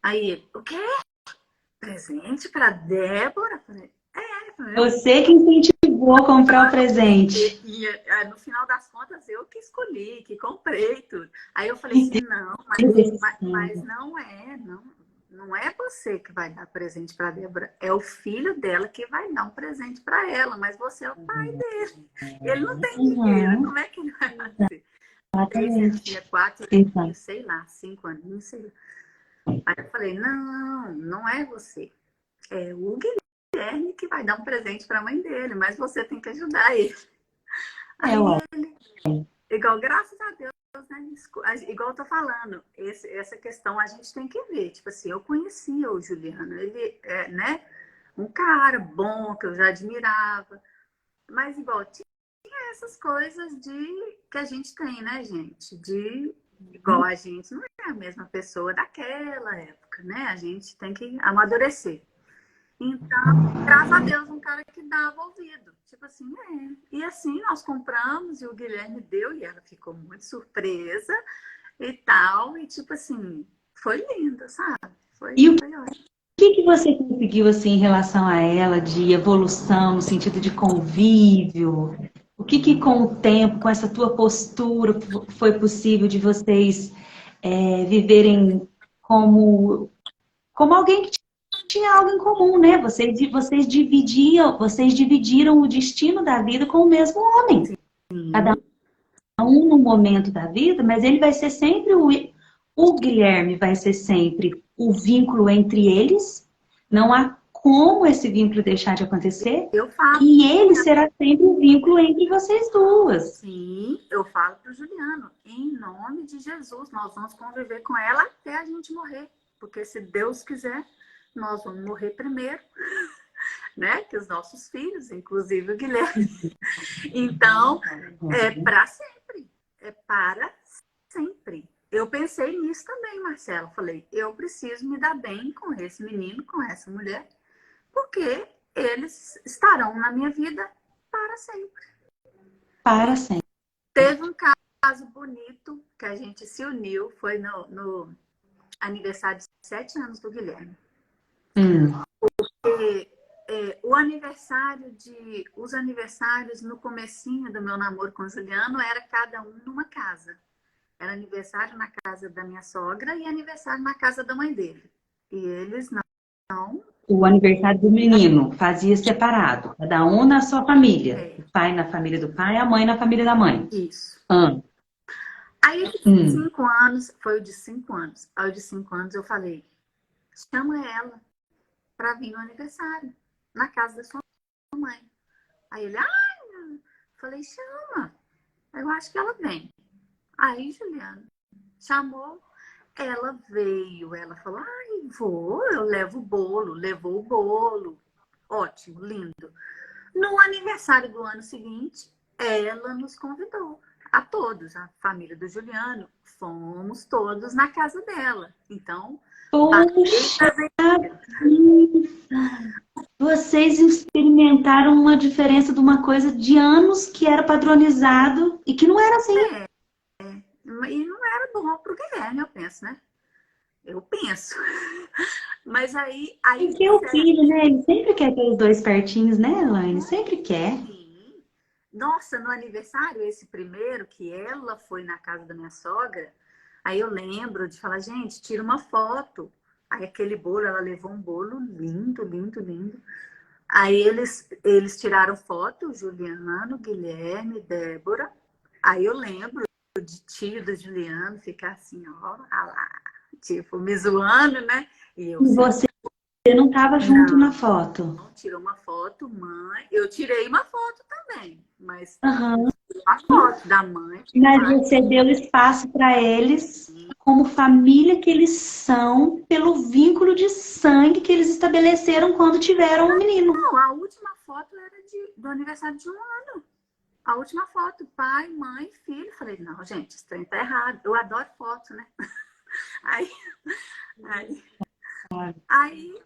Aí ele, o quê? Presente para Débora? Falei, Você que incentivou a comprar o presente. No final das contas, eu que escolhi, que comprei tudo. Aí eu falei assim, não, mas não é você que vai dar presente para Débora, é o filho dela que vai dar um presente para ela, mas você é o pai dele. Ele não tem dinheiro, Uhum. como é que ele vai fazer? Três, ele Exatamente. tinha 4 Exato. aninhos, sei lá, 5 aninhos, sei lá. Aí eu falei, não, não é você. É o Guilherme que vai dar um presente para a mãe dele, mas você tem que ajudar ele. É, Aí ué. ele, igual, graças a Deus, né? Igual eu tô falando, essa questão a gente tem que ver. Tipo assim, eu conhecia o Juliano, ele é, né? Um cara bom, que eu já admirava. Mas igual, tinha essas coisas de que a gente tem, né, gente? De igual a gente não é a mesma pessoa daquela época, né? A gente tem que amadurecer. Então, graças a Deus, um cara que dava ouvido. Tipo assim, E assim nós compramos e o Guilherme deu e ela ficou muito surpresa e tal. E tipo assim, foi lindo, sabe? E o Foi ótimo. que você conseguiu, assim, em relação a ela, de evolução, no sentido de convívio? O que com o tempo, com essa tua postura, foi possível de vocês viverem como alguém que tinha algo em comum, né? Vocês dividiram o destino da vida com o mesmo homem. Cada Sim, um no momento da vida, mas ele vai ser sempre o Guilherme vai ser sempre o vínculo entre eles. Não há como esse vínculo deixar de acontecer. eu falo, E ele será sempre o vínculo entre vocês duas. sim, eu falo para o Juliano, em nome de Jesus, nós vamos conviver com ela até a gente morrer. Porque se Deus quiser, nós vamos morrer primeiro, né? Que os nossos filhos, inclusive o Guilherme. Então, é para sempre. É para sempre. Eu pensei nisso também, Marcelo. Falei, eu preciso me dar bem com esse menino, com essa mulher, porque eles estarão na minha vida para sempre. Para E sempre. teve um caso bonito que a gente se uniu, foi no aniversário de 7 anos do Guilherme. Hum. E, os aniversários no comecinho do meu namoro com o Juliano era cada um numa casa. Era aniversário na casa da minha sogra e aniversário na casa da mãe dele. E eles não. O aniversário do menino fazia separado, cada um na sua família. O É, pai na família do pai, a mãe na família da mãe. isso. Ah, Aí, de hum. 5 anos, foi o de 5 anos. Aí, o de 5 anos, eu falei: chama ela para vir no aniversário, na casa da sua mãe. Aí ele, falei: chama. Eu acho que ela vem. Aí, Juliana, chamou, ela veio. Ela falou: vou, eu levo o bolo. Levou o bolo. Ótimo, lindo. No aniversário do ano seguinte, ela nos convidou a todos, a família do Juliano. Fomos todos na casa dela. Então, Poxa vida! Vocês experimentaram uma diferença de uma coisa de anos que era padronizado e que não era assim. e não era bom para o Guilherme, eu penso, né? Eu penso. Mas aí Porque o filho, né? Ele sempre quer ter os dois pertinhos, né, Elaine? Sempre quer. sim. nossa, no aniversário, esse primeiro, que ela foi na casa da minha sogra, aí eu lembro de falar, gente, tira uma foto. Aí aquele bolo, ela levou um bolo lindo, lindo, lindo. Aí eles tiraram foto, Juliano, Guilherme, Débora. Aí eu lembro de tio do Juliano ficar assim, ó, lá, tipo, me zoando, né? E eu E você não estava junto na foto? não tirou uma foto, mãe. Eu tirei uma foto também, mas Aham. a foto da mãe. Mas você deu espaço para eles como família que eles são, pelo vínculo de sangue que eles estabeleceram quando tiveram um menino. Não, a última foto era do aniversário de 1 ano. A última foto, pai, mãe, filho. Falei, não, gente, isso tá errado. Eu adoro foto, né? Aí, aí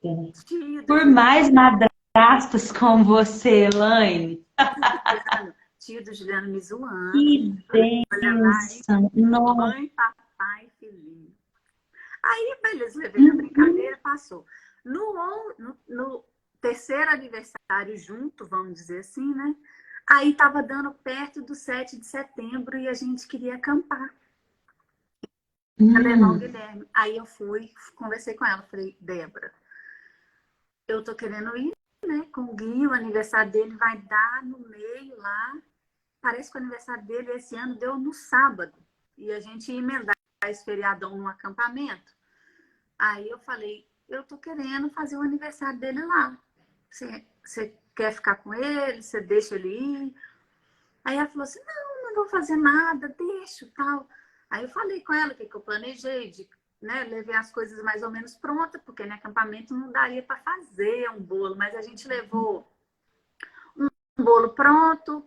tio Por mais madrastas como você, Elaine. tio do Juliano me zoando. Que bênção. Nossa. Mãe, papai, filhinho. Aí, beleza, levei a brincadeira, passou. No terceiro aniversário junto, vamos dizer assim, né? Aí tava dando perto do 7 de setembro e a gente queria acampar. Pra levar o Guilherme. Aí eu fui, conversei com ela, falei, Débora, eu tô querendo ir, né, com o Gui, o aniversário dele vai dar no meio lá. Parece que o aniversário dele esse ano deu no sábado. E a gente ia emendar esse feriadão num acampamento. Aí eu falei, eu tô querendo fazer o aniversário dele lá. Você quer ficar com ele? Você deixa ele ir? Aí ela falou assim, não vou fazer nada, deixa tal. Aí eu falei com ela o que eu planejei, né, levei as coisas mais ou menos prontas, porque no acampamento não daria para fazer um bolo, mas a gente levou um bolo pronto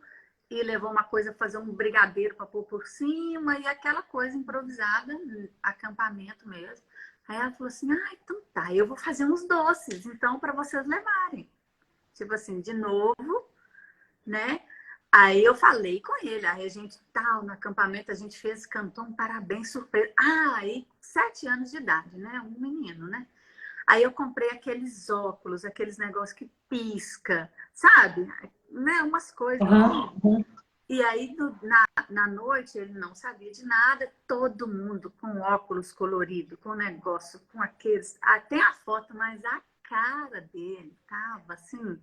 e levou uma coisa para fazer um brigadeiro para pôr por cima e aquela coisa improvisada, acampamento mesmo. Aí ela falou assim, então tá, eu vou fazer uns doces, então, para vocês levarem. Tipo assim, de novo, né? Aí eu falei com ele, aí a gente no acampamento, a gente fez, cantou um parabéns surpresa. Aí 7 anos de idade, né? Um menino, né? Aí eu comprei aqueles óculos, aqueles negócios que pisca, sabe? Né? Umas coisas. Uhum. E aí, na noite, ele não sabia de nada, todo mundo com óculos colorido, com negócio, com aqueles. Até a foto, mas a cara dele tava assim,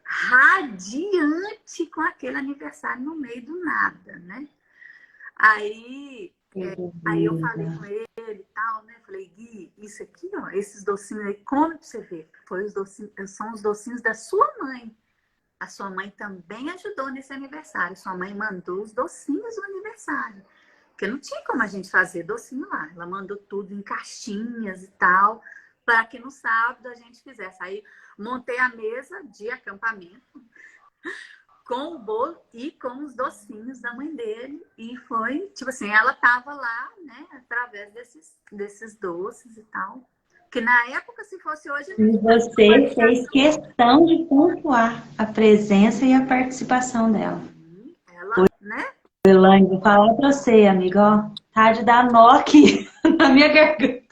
radiante com aquele aniversário no meio do nada, né? Aí, aí eu falei com ele e tal, né? Falei, Gui, isso aqui, ó, esses docinhos aí, come pra você ver. São os docinhos da sua mãe. A sua mãe também ajudou nesse aniversário. Sua mãe mandou os docinhos do aniversário. Porque não tinha como a gente fazer docinho lá. Ela mandou tudo em caixinhas e tal, para que no sábado a gente fizesse. Aí montei a mesa de acampamento com o bolo e com os docinhos da mãe dele. E foi, tipo assim, ela tava lá, né, através desses doces e tal. Que na época, se fosse hoje... E você fez questão de pontuar a presença e a participação dela. Ela, né? Elaine, vou falar pra você, amiga, ó, tá de dar nó aqui na minha garganta.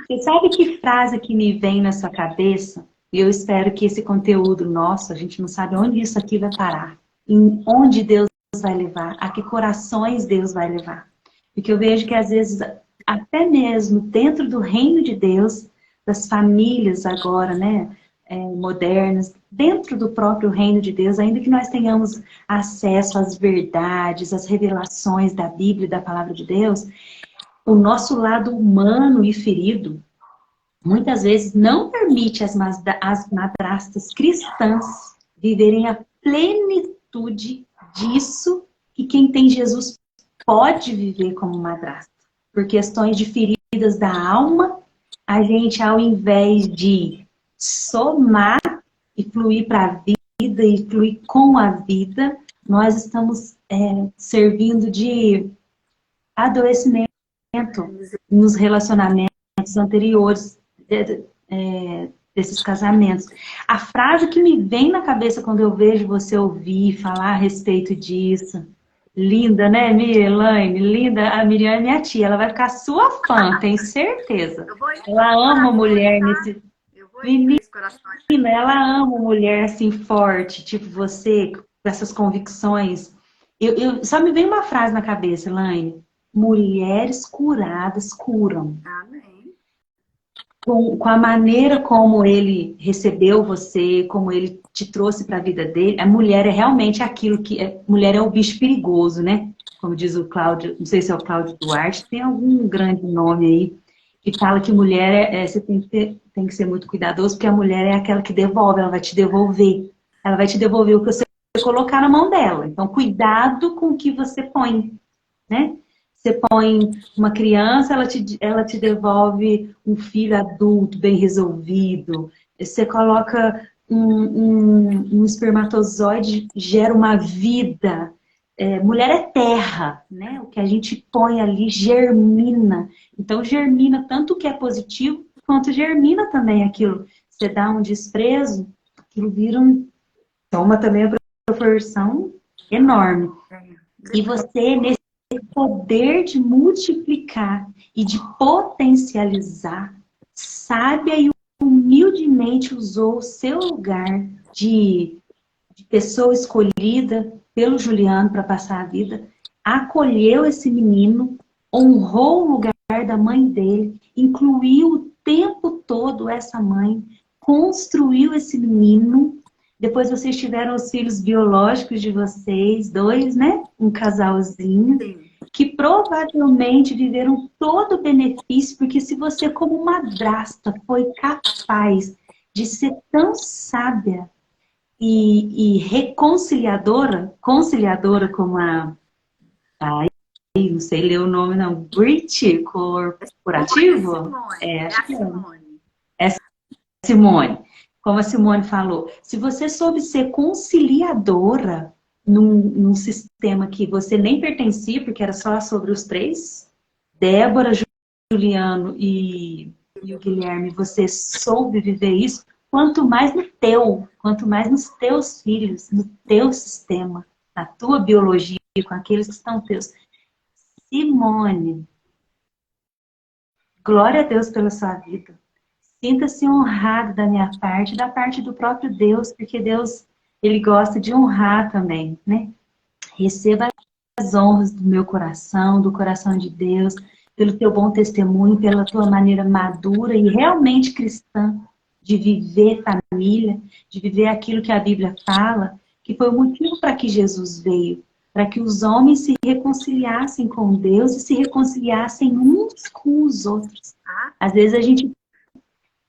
Você sabe que frase que me vem na sua cabeça? E eu espero que esse conteúdo nosso, a gente não sabe onde isso aqui vai parar. Em onde Deus vai levar, a que corações Deus vai levar. Porque eu vejo que às vezes... até mesmo dentro do reino de Deus, das famílias agora, né, modernas, dentro do próprio reino de Deus, ainda que nós tenhamos acesso às verdades, às revelações da Bíblia e da palavra de Deus, o nosso lado humano e ferido, muitas vezes não permite as madrastas cristãs viverem a plenitude disso que quem tem Jesus pode viver como madrasta. Por questões de feridas da alma, a gente, ao invés de somar e fluir para a vida e fluir com a vida, nós estamos servindo de adoecimento nos relacionamentos anteriores desses casamentos. A frase que me vem na cabeça quando eu vejo você ouvir falar a respeito disso... Linda, né, Elaine? Linda. A Miriam é minha tia, ela vai ficar sua fã, tenho certeza. Ela ama mulher nesse... Eu vou Menina, Três Corações. ela ama mulher assim forte, tipo você, com essas convicções. Só me vem uma frase na cabeça, Elaine. Mulheres curadas curam. Amém. Com a maneira como ele recebeu você, como ele te trouxe para a vida dele, a mulher é realmente aquilo que. Mulher é o bicho perigoso, né? Como diz o Cláudio, não sei se é o Cláudio Duarte, tem algum grande nome aí, que fala que mulher você tem que ser muito cuidadoso, porque a mulher é aquela que devolve, ela vai te devolver. Ela vai te devolver o que você colocar na mão dela. Então, cuidado com o que você põe, né? Você põe uma criança, ela te devolve um filho adulto, bem resolvido. Você coloca um espermatozoide, gera uma vida. Mulher é terra, né? O que a gente põe ali germina. Então, germina tanto o que é positivo, quanto germina também aquilo. Você dá um desprezo, aquilo vira toma também a proporção enorme. E você, nesse poder de multiplicar e de potencializar, sábia e humildemente usou o seu lugar de pessoa escolhida pelo Juliano para passar a vida, acolheu esse menino, honrou o lugar da mãe dele, incluiu o tempo todo essa mãe, construiu esse menino. Depois vocês tiveram os filhos biológicos de vocês, dois, né? Um casalzinho. Sim. Que provavelmente viveram todo o benefício, porque se você, como madrasta, foi capaz de ser tão sábia e reconciliadora, conciliadora como não sei ler o nome não, Brit Corporativo? Simone. É Acho a que é. Simone. É Simone. Como a Simone falou, se você soube ser conciliadora num sistema que você nem pertencia, porque era só sobre os três, Débora, Juliano e o Guilherme, você soube viver isso, quanto mais nos teus filhos, no teu sistema, na tua biologia, com aqueles que estão teus. Simone, glória a Deus pela sua vida. Sinta-se honrado da minha parte, da parte do próprio Deus, porque Deus, ele gosta de honrar também, né? Receba as honras do meu coração, do coração de Deus, pelo teu bom testemunho, pela tua maneira madura e realmente cristã de viver família, de viver aquilo que a Bíblia fala, que foi o motivo para que Jesus veio, para que os homens se reconciliassem com Deus e se reconciliassem uns com os outros. Às vezes a gente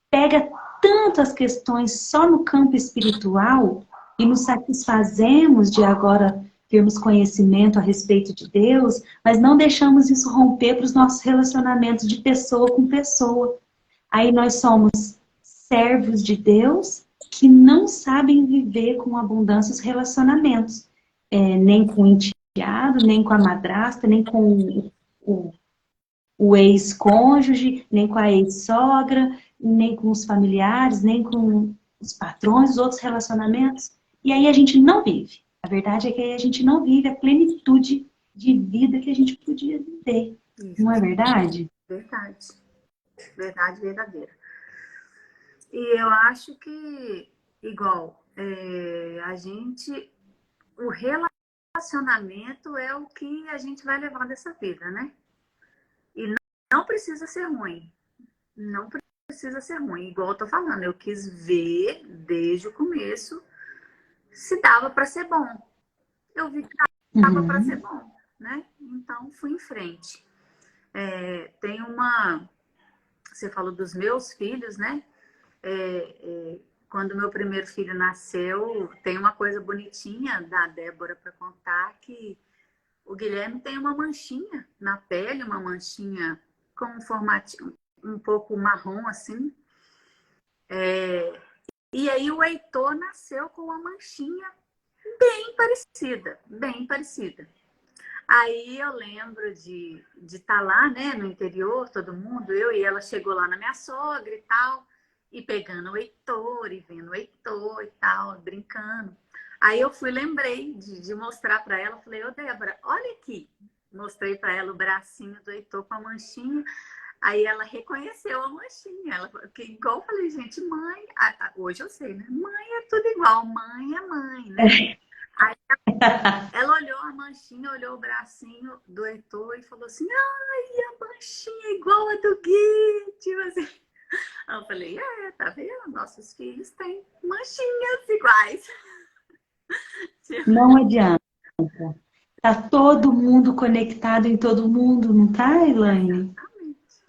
pega tanto as questões só no campo espiritual e nos satisfazemos de agora termos conhecimento a respeito de Deus, mas não deixamos isso romper para os nossos relacionamentos de pessoa com pessoa. Aí nós somos servos de Deus que não sabem viver com abundância os relacionamentos. Nem com o enteado, nem com a madrasta, nem com o ex-cônjuge, nem com a ex-sogra, nem com os familiares, nem com os patrões, os outros relacionamentos. E aí a gente não vive. A verdade é que aí a gente não vive a plenitude de vida que a gente podia viver. Isso. Não é verdade? Verdade. Verdade verdadeira. E eu acho que, igual, a gente, o relacionamento é o que a gente vai levar dessa vida, né? E não precisa ser ruim. Não precisa ser ruim. Igual eu tô falando, eu quis ver desde o começo se dava para ser bom. Eu vi que dava para ser bom, né? Então fui em frente. Tem uma. Você falou dos meus filhos, né? Quando meu primeiro filho nasceu, tem uma coisa bonitinha da Débora para contar que o Guilherme tem uma manchinha na pele, uma manchinha com um formatinho um pouco marrom assim. E aí o Heitor nasceu com uma manchinha bem parecida, bem parecida. Aí eu lembro de estar lá, né, no interior, todo mundo, eu e ela chegou lá na minha sogra e tal, e pegando o Heitor, e vendo o Heitor e tal, brincando. Aí eu lembrei de mostrar para ela, falei, ô Débora, olha aqui. Mostrei para ela o bracinho do Heitor com a manchinha. Aí ela reconheceu a manchinha. Ela, que igual eu falei, gente, mãe, hoje eu sei, né? Mãe é tudo igual, mãe é mãe, né? Aí ela olhou a manchinha, olhou o bracinho do Heitor e falou assim, ai, a manchinha é igual a do Gui. Tipo assim. Aí eu falei, tá vendo? Nossos filhos têm manchinhas iguais. Não adianta. Tá todo mundo conectado em todo mundo, não tá, Elaine?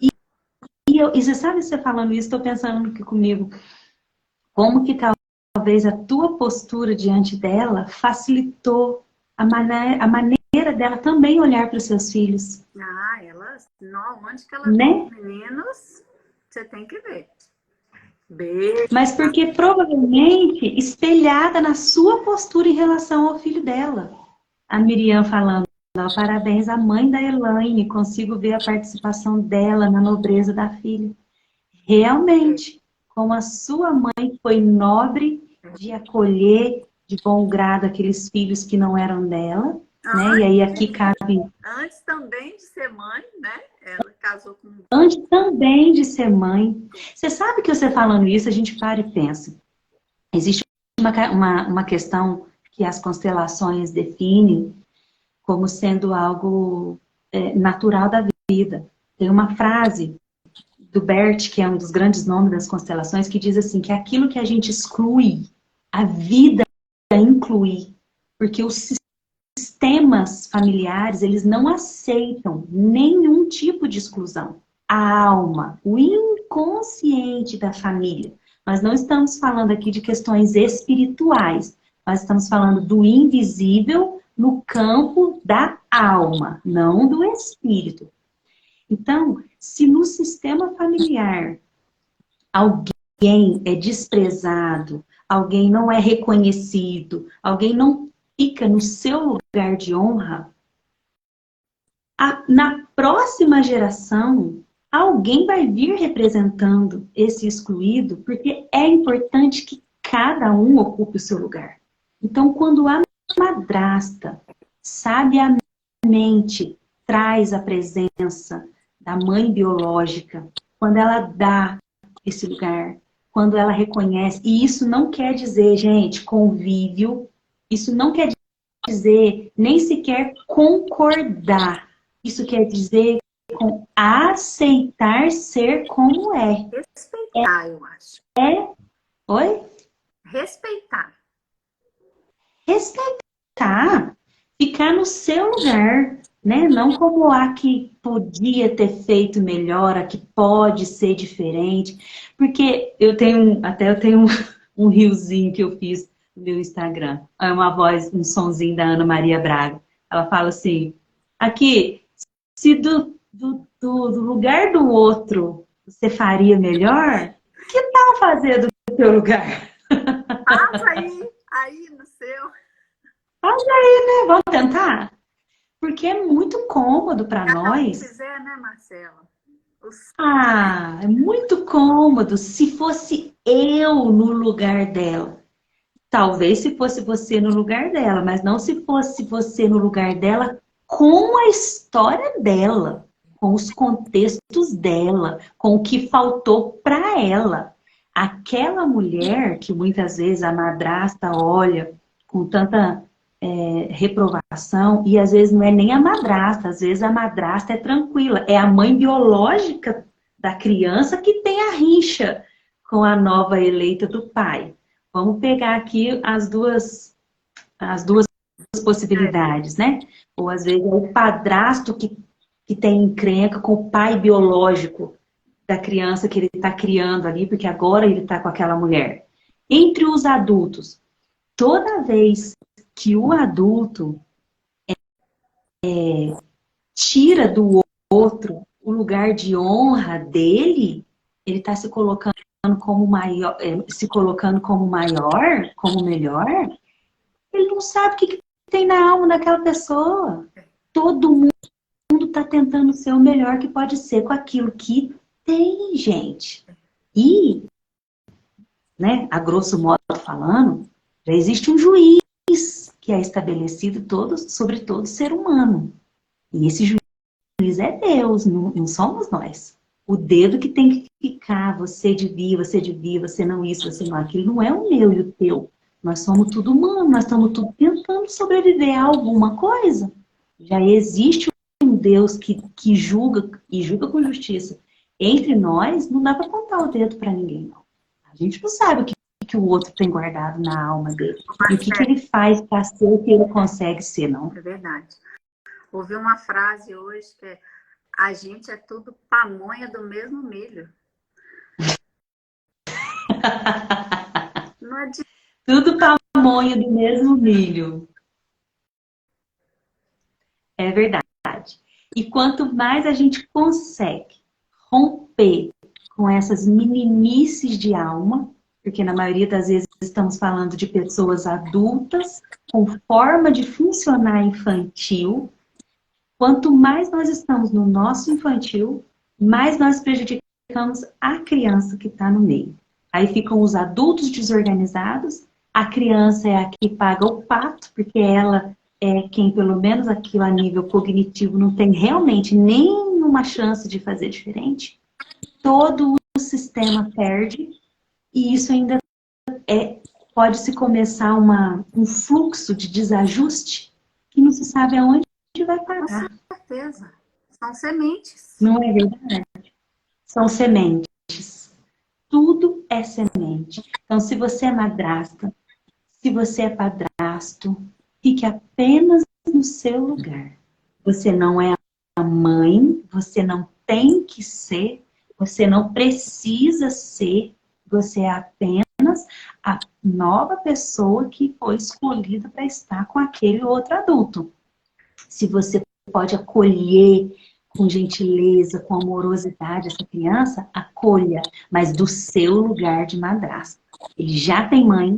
E você sabe, você falando isso, estou pensando aqui comigo, como que talvez a tua postura diante dela facilitou a maneira dela também olhar para os seus filhos. Não, onde que ela né? viu os meninos, você tem que ver. Beijo. Mas porque provavelmente espelhada na sua postura em relação ao filho dela. A Miriam falando, ó, parabéns à mãe da Elaine, consigo ver a participação dela na nobreza da filha. Realmente, como a sua mãe foi nobre de acolher de bom grado aqueles filhos que não eram dela, né? E aí aqui cabe... Antes também de ser mãe, né? Ela casou com... Antes também de ser mãe. Você sabe que você falando isso, a gente para e pensa. Existe uma questão que as constelações definem como sendo algo natural da vida. Tem uma frase do Bert, que é um dos grandes nomes das constelações, que diz assim, que aquilo que a gente exclui, a vida inclui. Porque os sistemas familiares, eles não aceitam nenhum tipo de exclusão. A alma, o inconsciente da família. Nós não estamos falando aqui de questões espirituais. Nós estamos falando do invisível no campo da alma, não do espírito. Então, se no sistema familiar alguém é desprezado, alguém não é reconhecido, alguém não fica no seu lugar de honra, na próxima geração, alguém vai vir representando esse excluído, porque é importante que cada um ocupe o seu lugar. Então, quando a madrasta sabiamente traz a presença da mãe biológica, quando ela dá esse lugar, quando ela reconhece, e isso não quer dizer, gente, convívio, isso não quer dizer nem sequer concordar, isso quer dizer com aceitar ser como é. Respeitar, eu acho. Oi? Respeitar. Respeitar. Ficar no seu lugar, né? Não como a que podia ter feito melhor, a que pode ser diferente. Porque eu tenho um riozinho que eu fiz no meu Instagram. É uma voz, um sonzinho da Ana Maria Braga. Ela fala assim, aqui, se do lugar do outro você faria melhor, que tal fazer do seu lugar? Faz aí no seu. Faz aí, né? Vamos tentar? Porque é muito cômodo para nós. Se fizer, né, Marcela? É muito cômodo. Se fosse eu no lugar dela. Talvez se fosse você no lugar dela, mas não se fosse você no lugar dela com a história dela, com os contextos dela, com o que faltou para ela. Aquela mulher que muitas vezes a madrasta olha com tanta reprovação, e às vezes não é nem a madrasta, às vezes a madrasta é tranquila, é a mãe biológica da criança que tem a rixa com a nova eleita do pai. Vamos pegar aqui as duas possibilidades, né? Ou às vezes é o padrasto que tem encrenca com o pai biológico da criança que ele está criando ali, porque agora ele está com aquela mulher. Entre os adultos, toda vez que o adulto tira do outro o lugar de honra dele, ele está se colocando como maior, como melhor, ele não sabe o que tem na alma daquela pessoa. Todo mundo está tentando ser o melhor que pode ser com aquilo que tem, gente. E, né, a grosso modo falando, já existe um juiz que é estabelecido sobre todo ser humano. E esse juiz é Deus, não somos nós. O dedo que tem que ficar, você devia, você não isso, você não aquilo, não é o meu e o teu. Nós somos tudo humano, nós estamos tudo tentando sobreviver a alguma coisa. Já existe um Deus que julga, e julga com justiça. Entre nós, não dá para contar o dedo para ninguém, não. A gente não sabe que o outro tem guardado na alma dele. E o que ele faz para ser o que ele consegue ser, não. É verdade. Ouvi uma frase hoje que é: a gente é tudo pamonha do mesmo milho. Não adianta. Tudo pamonha do mesmo milho. É verdade. E quanto mais a gente consegue romper com essas meninices de alma, porque na maioria das vezes estamos falando de pessoas adultas com forma de funcionar infantil, quanto mais nós estamos no nosso infantil, mais nós prejudicamos a criança que está no meio. Aí ficam os adultos desorganizados, a criança é a que paga o pato, porque ela é quem, pelo menos aquilo a nível cognitivo, não tem realmente nenhuma chance de fazer diferente. Todo o sistema perde, e isso ainda pode-se começar um fluxo de desajuste que não se sabe aonde vai parar. Com certeza. São sementes. Não é verdade? São sementes. Tudo é semente. Então, se você é madrasta, se você é padrasto, fique apenas no seu lugar. Você não é a mãe, você não tem que ser, você não precisa ser, você é apenas a nova pessoa que foi escolhida para estar com aquele outro adulto. Se você pode acolher com gentileza, com amorosidade essa criança, acolha, mas do seu lugar de madrasta. Ele já tem mãe,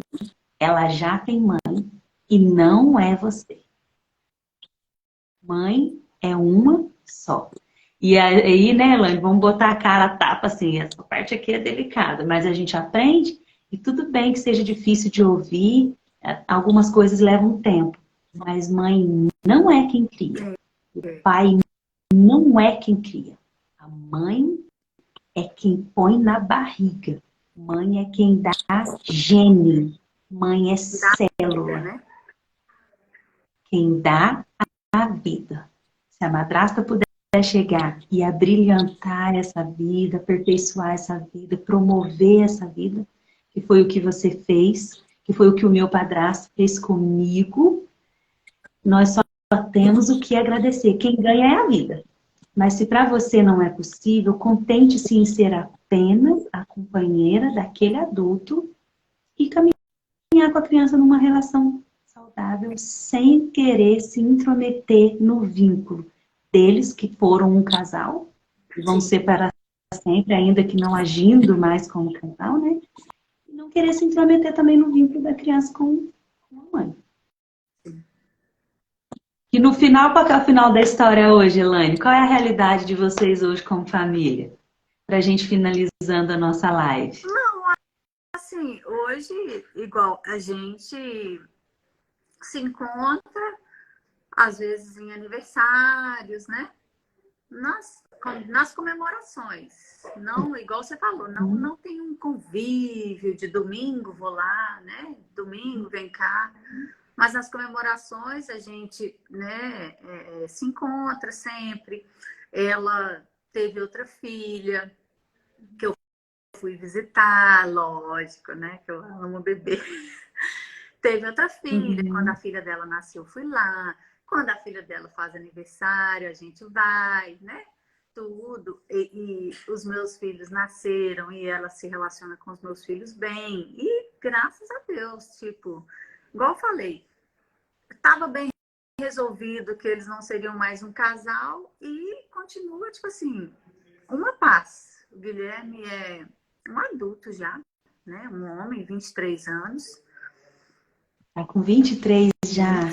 ela já tem mãe, e não é você. Mãe é uma só. E aí, né, Elaine, vamos botar a cara a tapa assim, essa parte aqui é delicada, mas a gente aprende, e tudo bem que seja difícil de ouvir, algumas coisas levam tempo, mas mãe não é quem cria. O pai não é quem cria. A mãe é quem põe na barriga. Mãe é quem dá gene. Mãe é célula. Quem dá a vida. Se a madrasta puder chegar e abrilhantar essa vida, aperfeiçoar essa vida, promover essa vida, que foi o que você fez, que foi o que o meu padrasto fez comigo, nós só temos o que agradecer. Quem ganha é a vida. Mas se para você não é possível, contente-se em ser apenas a companheira daquele adulto e caminhar com a criança numa relação saudável, sem querer se intrometer no vínculo deles, que foram um casal, e vão ser para sempre, ainda que não agindo mais como casal, né? E não querer se intrometer também no vínculo da criança com a mãe. E no final, qual que é o final da história hoje, Elaine? Qual é a realidade de vocês hoje como família? Pra gente finalizando a nossa live. Não, assim, hoje, igual, a gente se encontra, às vezes em aniversários, né? Nas comemorações. Não, igual você falou, não tem um convívio de domingo, vou lá, né? Domingo, vem cá. Mas nas comemorações a gente, né, se encontra sempre. Ela teve outra filha que eu fui visitar, lógico, né? Que eu amo bebê. Teve outra filha, quando a filha dela nasceu, eu fui lá. Quando a filha dela faz aniversário, a gente vai, né? Tudo. E os meus filhos nasceram e ela se relaciona com os meus filhos bem. E graças a Deus, tipo, igual eu falei, estava bem resolvido que eles não seriam mais um casal e continua, tipo assim, uma paz. O Guilherme é um adulto já, né? Um homem, 23 anos. Tá com 23 já.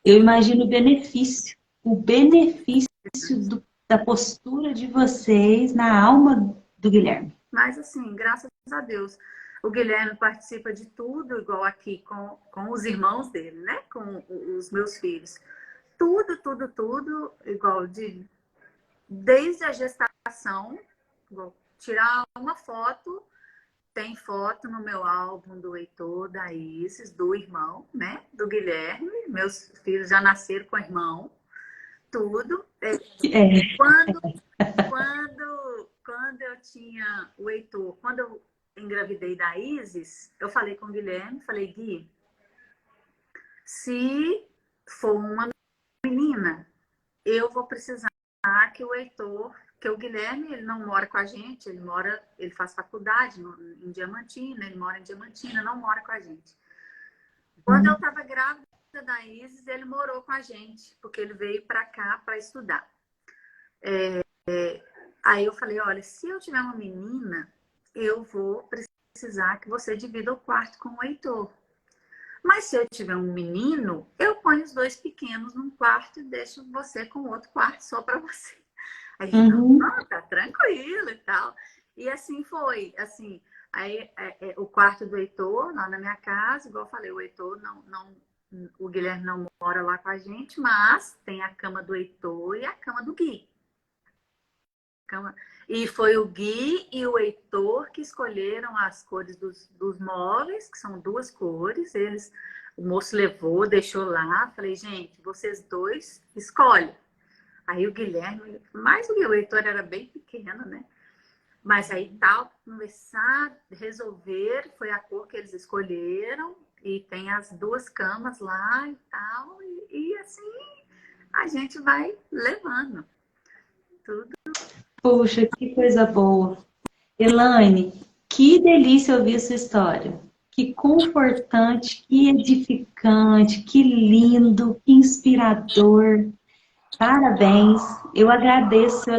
Eu imagino o benefício da postura de vocês na alma do Guilherme. Mas assim, graças a Deus, o Guilherme participa de tudo, igual aqui com os irmãos dele, né? Com os meus filhos. Tudo, igual desde a gestação, vou tirar uma foto. Tem foto no meu álbum do Heitor, da Isis, do irmão, né? Do Guilherme. Meus filhos já nasceram com irmão. Tudo. É. Quando eu tinha o Heitor, quando eu engravidei da Isis, eu falei com o Guilherme, falei, Gui, se for uma menina, eu vou precisar que o Heitor, que o Guilherme, ele não mora com a gente, ele faz faculdade em Diamantina, ele mora em Diamantina, não mora com a gente. Quando eu estava grávida da Isis, ele morou com a gente, porque ele veio para cá para estudar. Aí eu falei, olha, se eu tiver uma menina, eu vou precisar que você divida o quarto com o Heitor. Mas se eu tiver um menino, eu ponho os dois pequenos num quarto e deixo você com outro quarto só para você. Aí não, tá tranquilo e tal. E assim foi, assim, aí o quarto do Heitor, lá na minha casa, igual eu falei, o Heitor o Guilherme não mora lá com a gente, mas tem a cama do Heitor e a cama do Gui. E foi o Gui e o Heitor que escolheram as cores dos móveis, que são duas cores. O moço levou, deixou lá. Falei, gente, vocês dois escolhem. Aí o Guilherme, mais o Gui, o Heitor era bem pequeno, né? Mas aí tal, conversar, resolver, foi a cor que eles escolheram. E tem as duas camas lá e tal. E assim a gente vai levando tudo. Puxa, que coisa boa. Elaine, que delícia ouvir sua história. Que confortante, que edificante, que lindo, que inspirador. Parabéns. Eu agradeço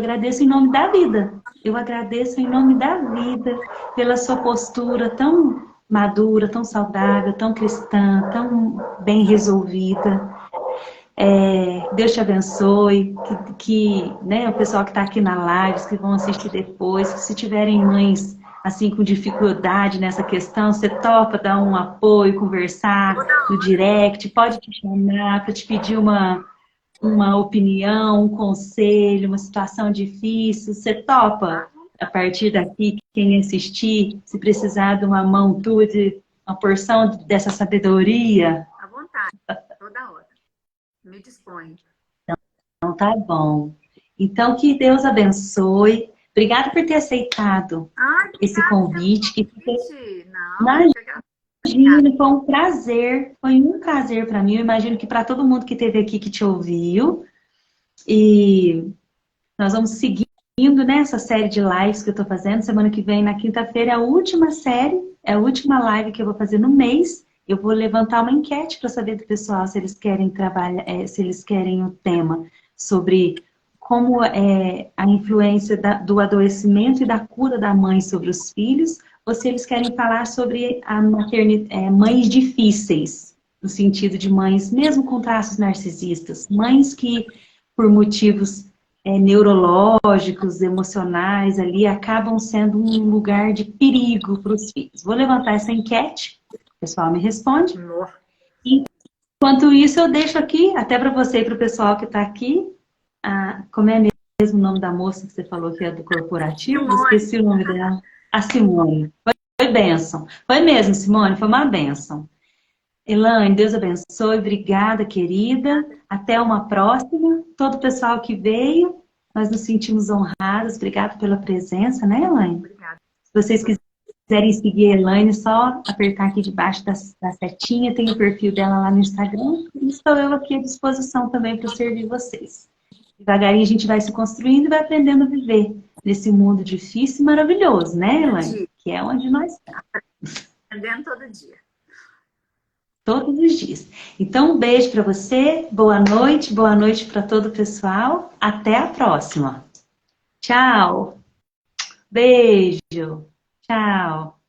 em nome da vida. Eu agradeço em nome da vida pela sua postura tão madura, tão saudável, tão cristã, tão bem resolvida. Deus te abençoe, né, o pessoal que está aqui na live, que vão assistir depois, que se tiverem mães assim com dificuldade nessa questão, você topa dar um apoio, conversar no direct, pode te chamar para te pedir uma opinião, um conselho, uma situação difícil, você topa a partir daqui, quem assistir, se precisar de uma mão tua, de uma porção dessa sabedoria? À vontade, toda hora. Me disponho. Então, tá bom. Então, que Deus abençoe. Obrigada por ter aceitado esse convite. Imagina, foi um prazer para mim. Eu imagino que para todo mundo que esteve aqui, que te ouviu. E nós vamos seguindo nessa série de lives que eu estou fazendo. Semana que vem, na quinta-feira, é a última série, é a última live que eu vou fazer no mês. Eu vou levantar uma enquete para saber do pessoal se eles querem trabalhar, se eles querem o tema sobre como é a influência do adoecimento e da cura da mãe sobre os filhos, ou se eles querem falar sobre a mães difíceis, no sentido de mães mesmo com traços narcisistas, mães que por motivos neurológicos, emocionais ali, acabam sendo um lugar de perigo para os filhos. Vou levantar essa enquete. O pessoal me responde. Enquanto isso, eu deixo aqui, até para você e para o pessoal que está aqui, como é mesmo o nome da moça que você falou que é do corporativo? Simone. Esqueci o nome dela. A Simone. Foi bênção. Foi mesmo, Simone, foi uma bênção. Elaine, Deus abençoe. Obrigada, querida. Até uma próxima. Todo o pessoal que veio, nós nos sentimos honrados. Obrigada pela presença, né, Elaine? Obrigada. Se vocês quiserem seguir a Elaine, só apertar aqui debaixo da setinha, tem o perfil dela lá no Instagram. E estou eu aqui à disposição também para servir vocês. Devagarinho a gente vai se construindo e vai aprendendo a viver nesse mundo difícil e maravilhoso, né, Elaine? Que é onde nós estamos. Aprendendo todo dia. Todos os dias. Então, um beijo para você, boa noite para todo o pessoal. Até a próxima. Tchau. Beijo. Tchau.